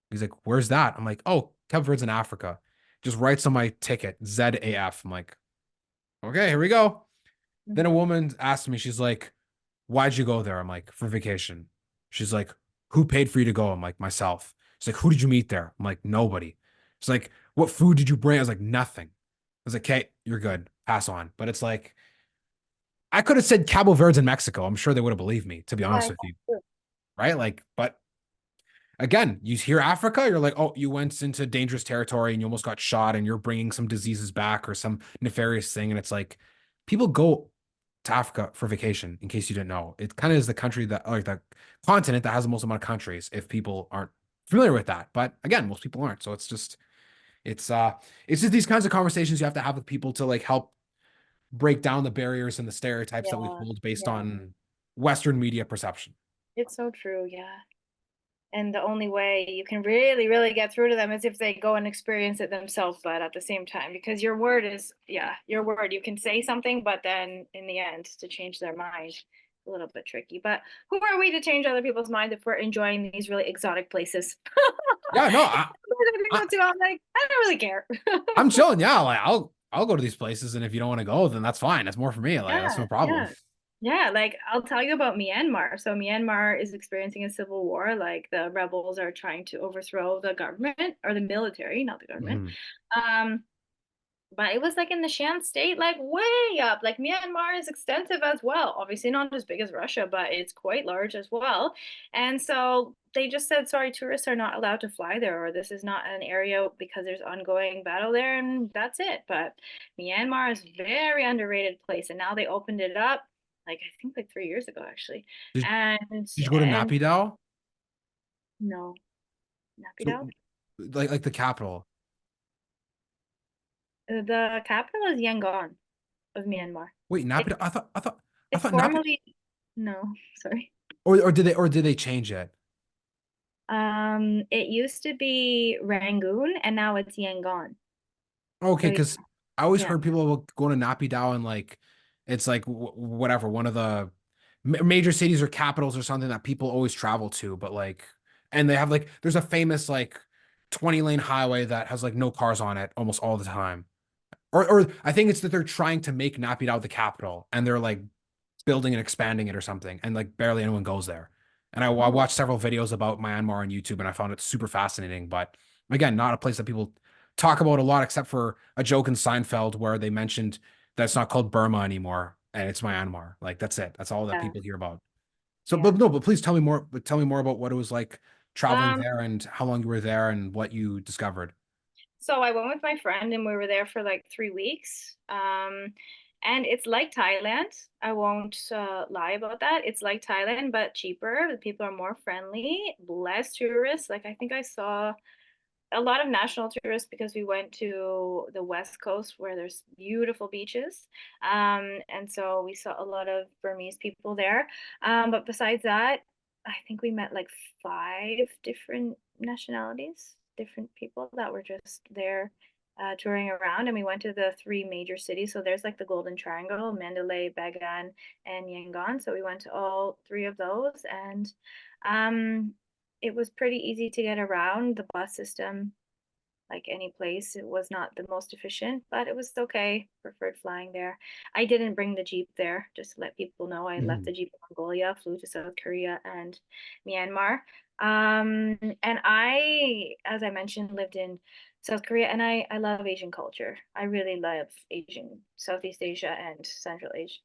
He's like, "Where's that?" I'm like, "Oh, Cape Verde's in Africa." Just writes on my ticket, ZAF. I'm like, "Okay, here we go." Then a Mhm. woman asked me, she's like, "Why'd you go there?" I'm like, "For vacation." She's like, "Who paid for you to go?" I'm like, "Myself." She's like, "Who did you meet there?" I'm like, "Nobody." She's like, "What food did you bring?" I was like, "Nothing." I was like, "Okay, you're good. Pass on." But it's like, I could have said Cabo Verde's in Mexico. I'm sure they would have believed me, to be Yeah. honest Yeah. with you. Sure. Right? Like, but again, you hear Africa, you're like, oh, you went into dangerous territory and you almost got shot and you're bringing some diseases back or some nefarious thing. And it's like people go to Africa for vacation, in case you didn't know. It kind of is the country that, like the continent that has the most amount of countries, if people aren't familiar with that. But again, most people aren't. So it's uh it's just these kinds of conversations you have to have with people to like help break down the barriers and the stereotypes that we Yeah. hold based Yeah. on Western media perception. It's so true. Yeah. And the only way you can really, really get through to them is if they go and experience it themselves, but at the same time, because your word is, yeah, your word. You can say something, but then in the end, to change their mind, a little bit tricky. But who are we to change other people's mind if we're enjoying these really exotic places? Yeah, no, I'm I like, I don't really care. I'm chilling. Yeah, like I'll go to these places, and if you don't want to go, then that's fine. That's more for me. Like that's Yeah, no problem. yeah. Yeah, like I'll tell you about Myanmar. So Myanmar is experiencing a civil war. Like the rebels are trying to overthrow the government or the military, not the government. Mhm. Um, but it was like in the Shan state, like way up. Like Myanmar is extensive as well. Obviously not as big as Russia, but it's quite large as well. And so they just said, sorry, tourists are not allowed to fly there, or this is not an area because there's ongoing battle there, and that's it. But Myanmar is a very underrated place, and now they opened it up, like I think like 3 years ago actually. Did And Did you go to and Napidow? no, Naypyidaw. So, like the capital. The capital is Yangon of Myanmar. Wait, It's Napidow. I it's thought Napidow. formerly no, sorry. Or did they change it? It used to be Rangoon and now it's Yangon. Okay, So because I always yeah, heard people go to Napidow and like it's like whatever one of the major cities or capitals or something that people always travel to, but like and they have like there's a famous like 20-lane highway that has like no cars on it almost all the time. Or I think it's that they're trying to make Napidow the capital, and they're like building and expanding it or something, and like barely anyone goes there. And I Oh, watched several videos about Myanmar on YouTube, and I found it super fascinating. But again, not a place that people talk about a lot, except for a joke in Seinfeld where they mentioned that it's not called Burma anymore and it's Myanmar. Like that's it. That's all that yeah, people hear about. So, but yeah. no, but please tell me more. But tell me more about what it was like traveling Um, there and how long you were there and what you discovered. so I went with my friend and we were there for like 3 weeks. And it's like Thailand. I won't lie about that. It's like Thailand, but cheaper. The people are more friendly, less tourists. Like I think I saw a lot of national tourists because we went to the west coast where there's beautiful beaches, and so we saw a lot of Burmese people there, but besides that I think we met like 5 different nationalities, different people that were just there touring around, and we went to the 3 major cities. So there's like the Golden Triangle: Mandalay, Bagan, and Yangon. So we went to all 3 of those, and um it was pretty easy to get around. The bus system, like any place, it was not the most efficient, but it was okay. Preferred flying there. I didn't bring the Jeep there, just to let people know. I left Mhm. the Jeep in Mongolia, flew to South Korea and Myanmar. And I, as I mentioned, lived in South Korea, and I love Asian culture. I really love Asian, Southeast Asia, and Central Asia.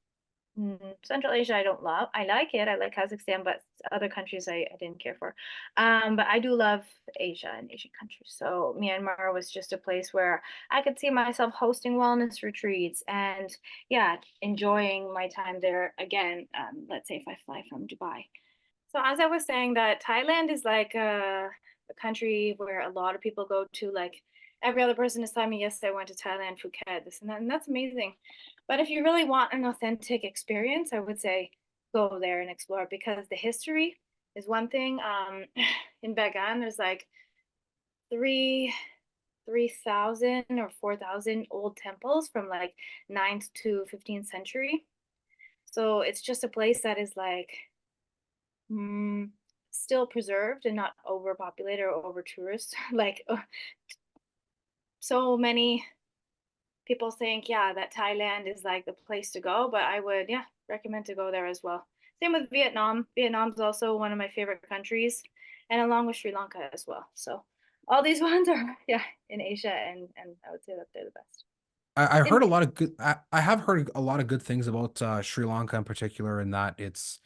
Central Asia, I don't love. I like it. I like Kazakhstan, but other countries I didn't care for. But I do love Asia and Asian countries. So Myanmar was just a place where I could see myself hosting wellness retreats and, yeah, enjoying my time there again. Let's say if I fly from Dubai. So as I was saying, that Thailand is like a country where a lot of people go to. Like every other person is telling me, yes, I went to Thailand, Phuket, this and that, and that's amazing. But if you really want an authentic experience, I would say go there and explore, because the history is one thing. In Bagan, there's like three 3,000 or 4,000 old temples from like 9th to 15th century. So it's just a place that is like mm, still preserved and not overpopulated or over tourist. Like so many people think, yeah, that Thailand is like the place to go, but I would, yeah, recommend to go there as well. Same with Vietnam. Vietnam's also one of my favorite countries, and along with Sri Lanka as well. So all these ones are, yeah, in Asia, and I would say that they're the best. I In heard a lot of good. I have heard a lot of good things about Sri Lanka in particular, in that it's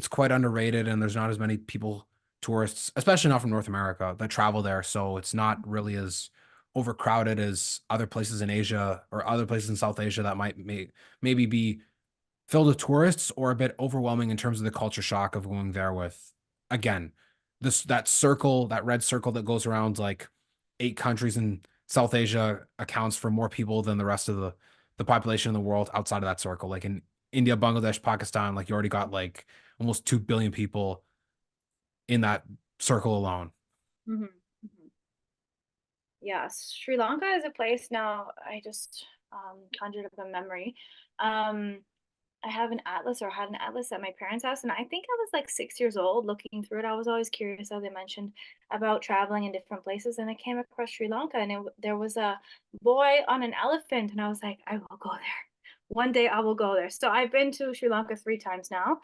quite underrated and there's not as many people, tourists, especially not from North America, that travel there. So it's not really as overcrowded as other places in Asia or other places in South Asia that maybe be filled with tourists or a bit overwhelming in terms of the culture shock of going there with, again, this that circle, that red circle that goes around like 8 countries in South Asia accounts for more people than the rest of the population in the world outside of that circle. Like in India, Bangladesh, Pakistan, like you already got like almost 2 billion people in that circle alone. Mhm, mhm. Yes, Sri Lanka is a place now. I just conjured up a memory. Um, I have an atlas, or had an atlas at my parents' house, and I think I was like 6 years old looking through it. I was always curious, as I mentioned, about traveling in different places, and I came across Sri Lanka, and there was a boy on an elephant, and I was like, I will go there. One day I will go there. So I've been to Sri Lanka 3 times now.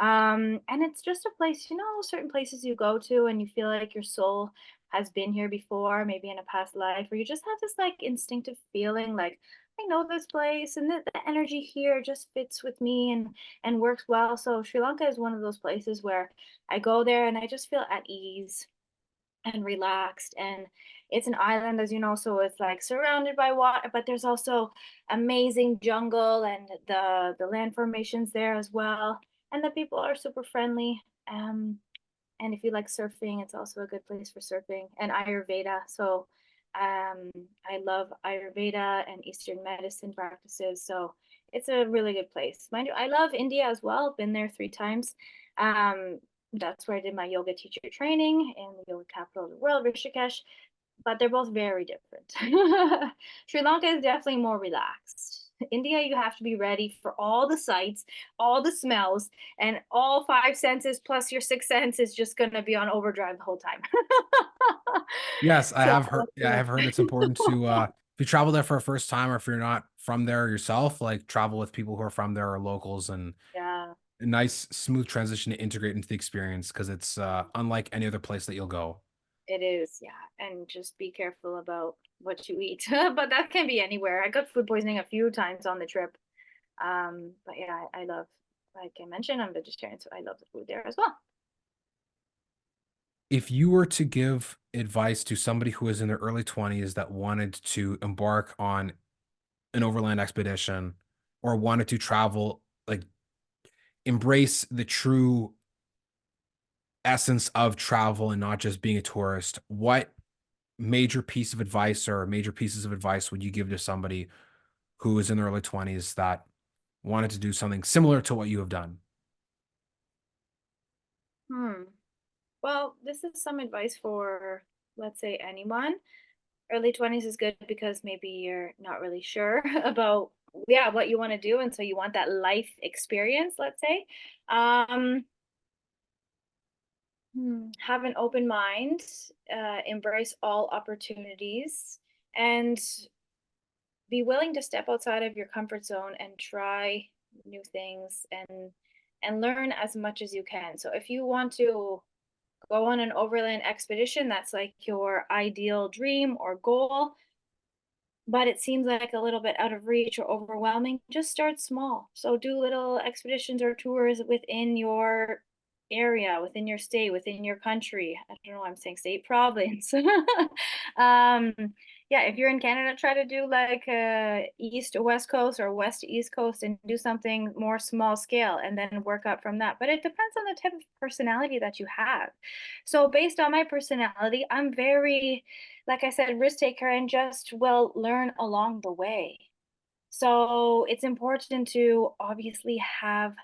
And it's just a place, certain places you go to and you feel like your soul has been here before, maybe in a past life, or you just have this like instinctive feeling like, I know this place, and the energy here just fits with me and works well. So Sri Lanka is one of those places where I go there and I just feel at ease and relaxed. And it's an island, as you know, so it's like surrounded by water, but there's also amazing jungle and the land formations there as well. And the people are super friendly. And if you like surfing, it's also a good place for surfing, and Ayurveda. So I love Ayurveda and Eastern medicine practices. So it's a really good place. Mind you, I love India as well. Been there 3 times. Um, that's where I did my yoga teacher training in the yoga capital of the world, Rishikesh. But they're both very different. Sri Lanka is definitely more relaxed. India, you have to be ready for all the sights, all the smells, and all 5 senses plus your sixth sense is just going to be on overdrive the whole time. Yes, I So, have heard. Yeah, I have heard it's important to if you travel there for a first time or if you're not from there yourself, like travel with people who are from there or locals and yeah. a nice smooth transition to integrate into the experience because it's unlike any other place that you'll go. It is, yeah, and just be careful about what you eat. But that can be anywhere. I got food poisoning a few times on the trip. But yeah, I love, like I mentioned, I'm vegetarian, so I love the food there as well. If you were to give advice to somebody who is in their early 20s that wanted to embark on an overland expedition or wanted to travel, like embrace the true essence of travel and not just being a tourist, what major piece of advice or major pieces of advice would you give to somebody who is in their early 20s that wanted to do something similar to what you have done? Hmm. Well, this is some advice for, let's say, anyone. Early 20s is good because maybe you're not really sure about, yeah, what you want to do, and so you want that life experience, let's say. Um, have an open mind, embrace all opportunities, and be willing to step outside of your comfort zone and try new things and learn as much as you can. So if you want to go on an overland expedition, that's like your ideal dream or goal, but it seems like a little bit out of reach or overwhelming, just start small. So do little expeditions or tours within your area, within your state, within your country. I don't know why I'm saying state, province. um, yeah, if you're in Canada, try to do like east to west coast or west to east coast and do something more small scale and then work up from that. But it depends on the type of personality that you have. So based on my personality, I'm very, like I said, risk taker and just will learn along the way. So it's important to obviously have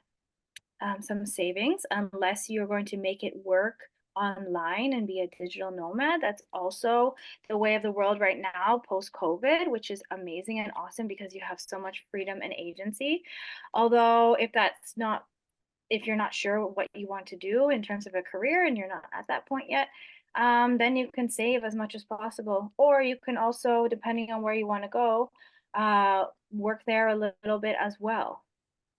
some savings unless you're going to make it work online and be a digital nomad. That's also the way of the world right now, post COVID, which is amazing and awesome because you have so much freedom and agency. Although, if you're not sure what you want to do in terms of a career and you're not at that point yet, then you can save as much as possible. Or you can also, depending on where you want to go, work there a little bit as well.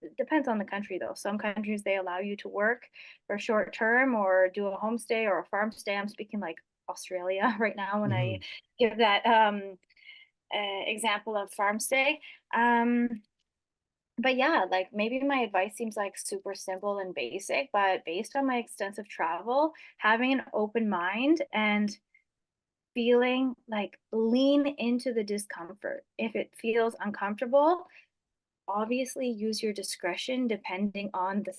It depends on the country though. Some countries they allow you to work for short term or do a homestay or a farm stay. I'm speaking like Australia right now when I Mhm. give that example of farm stay. But yeah, like maybe my advice seems like super simple and basic, but based on my extensive travel, having an open mind and feeling like lean into the discomfort. If it feels uncomfortable, obviously use your discretion depending on the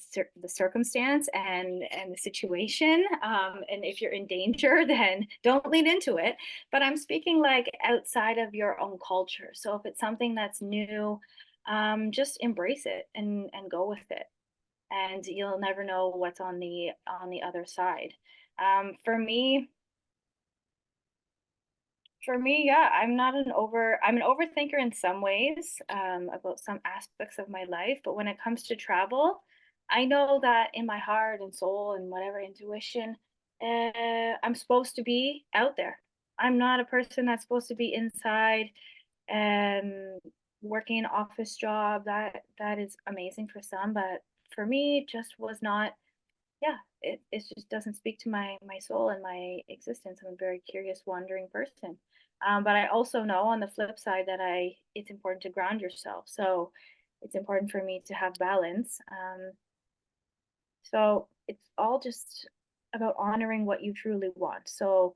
circumstance and the situation. And if you're in danger, then don't lean into it. But I'm speaking like outside of your own culture. So if it's something that's new, just embrace it and go with it. And you'll never know what's on the other side. For me, yeah, I'm an overthinker in some ways, about some aspects of my life, but when it comes to travel, I know that in my heart and soul and whatever intuition, I'm supposed to be out there. I'm not a person that's supposed to be inside, um, working an office job. That is amazing for some, but for me, it just was not, yeah, it just doesn't speak to my soul and my existence. I'm a very curious wandering person, but I also know on the flip side that I it's important to ground yourself, so it's important for me to have balance. So it's all just about honoring what you truly want. So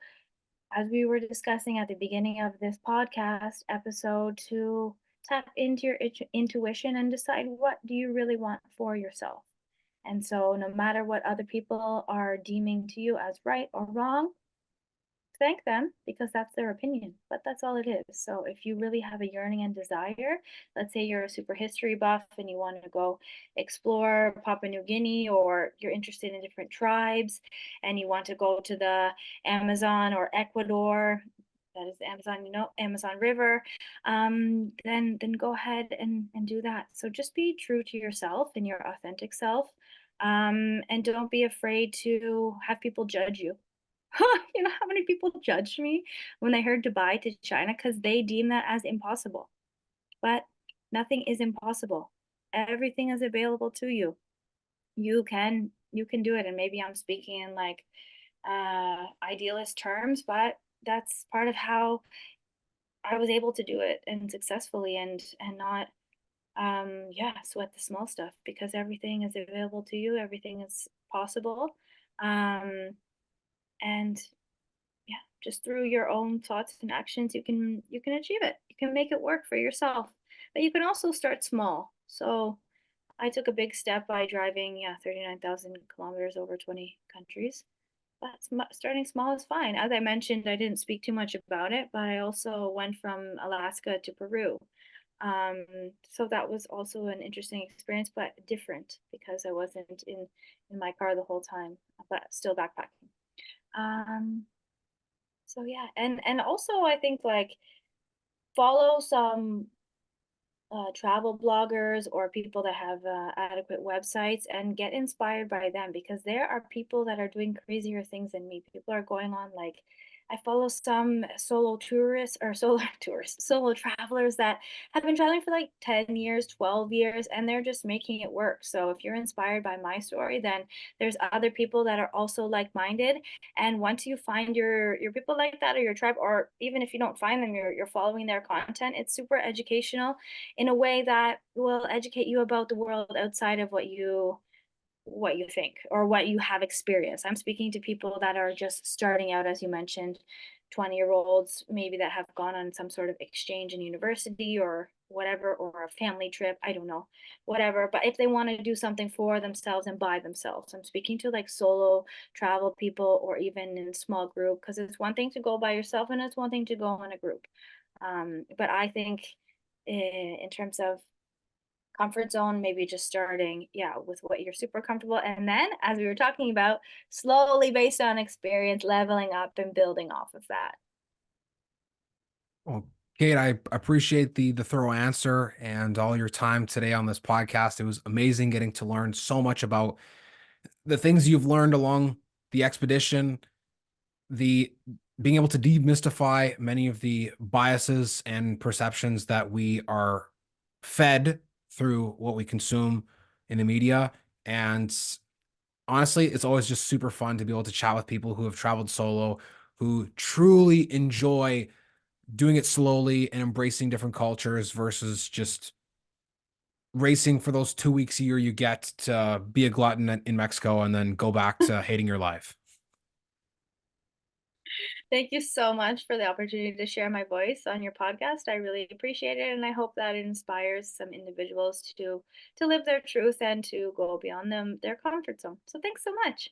as we were discussing at the beginning of this podcast episode, to tap into your intuition and decide what do you really want for yourself. And so, no matter what other people are deeming to you as right or wrong, thank them because that's their opinion, but that's all it is. So, if you really have a yearning and desire, let's say you're a super history buff and you want to go explore Papua New Guinea, or you're interested in different tribes and you want to go to the Amazon or Ecuador. That is the Amazon, Amazon River. Then go ahead and do that. So just be true to yourself and your authentic self, and don't be afraid to have people judge you. You know how many people judged me when they heard Dubai to China because they deem that as impossible. But nothing is impossible. Everything is available to you. you can do it. And maybe I'm speaking in like idealist terms, but that's part of how I was able to do it and successfully, and not yeah, sweat the small stuff, because everything is available to you, everything is possible. Um and yeah, just through your own thoughts and actions, you can achieve it. You can make it work for yourself. But you can also start small. So I took a big step by driving, yeah, 39,000 kilometers over 20 countries. But starting small is fine. As I mentioned, I didn't speak too much about it, but I also went from Alaska to Peru. Um, so that was also an interesting experience, but different because I wasn't in my car the whole time, but still backpacking. Um, so yeah, and also I think like follow some travel bloggers or people that have adequate websites, and get inspired by them, because there are people that are doing crazier things than me. People are going on like, I follow some solo tourists or solo tourists, solo travelers that have been traveling for like 10 years, 12 years, and they're just making it work. So if you're inspired by my story, then there's other people that are also like-minded. And once you find your people like that, or your tribe, or even if you don't find them, you're following their content, it's super educational in a way that will educate you about the world outside of what you think or what you have experienced. I'm speaking to people that are just starting out, as you mentioned, 20-year-olds maybe that have gone on some sort of exchange in university or whatever, or a family trip, I don't know, whatever. But if they want to do something for themselves and by themselves, I'm speaking to like solo travel people, or even in small group, because it's one thing to go by yourself and it's one thing to go in a group. But I think in terms of comfort zone, maybe just starting, yeah, with what you're super comfortable. And then, as we were talking about, slowly based on experience, leveling up and building off of that. Well, Kate, I appreciate the thorough answer and all your time today on this podcast. It was amazing getting to learn so much about the things you've learned along the expedition, the being able to demystify many of the biases and perceptions that we are fed through what we consume in the media. And honestly, it's always just super fun to be able to chat with people who have traveled solo, who truly enjoy doing it slowly and embracing different cultures versus just racing for those 2 weeks a year you get to be a glutton in Mexico and then go back to hating your life. Thank you so much for the opportunity to share my voice on your podcast. I really appreciate it, and I hope that it inspires some individuals to live their truth and to go beyond their comfort zone. So thanks so much.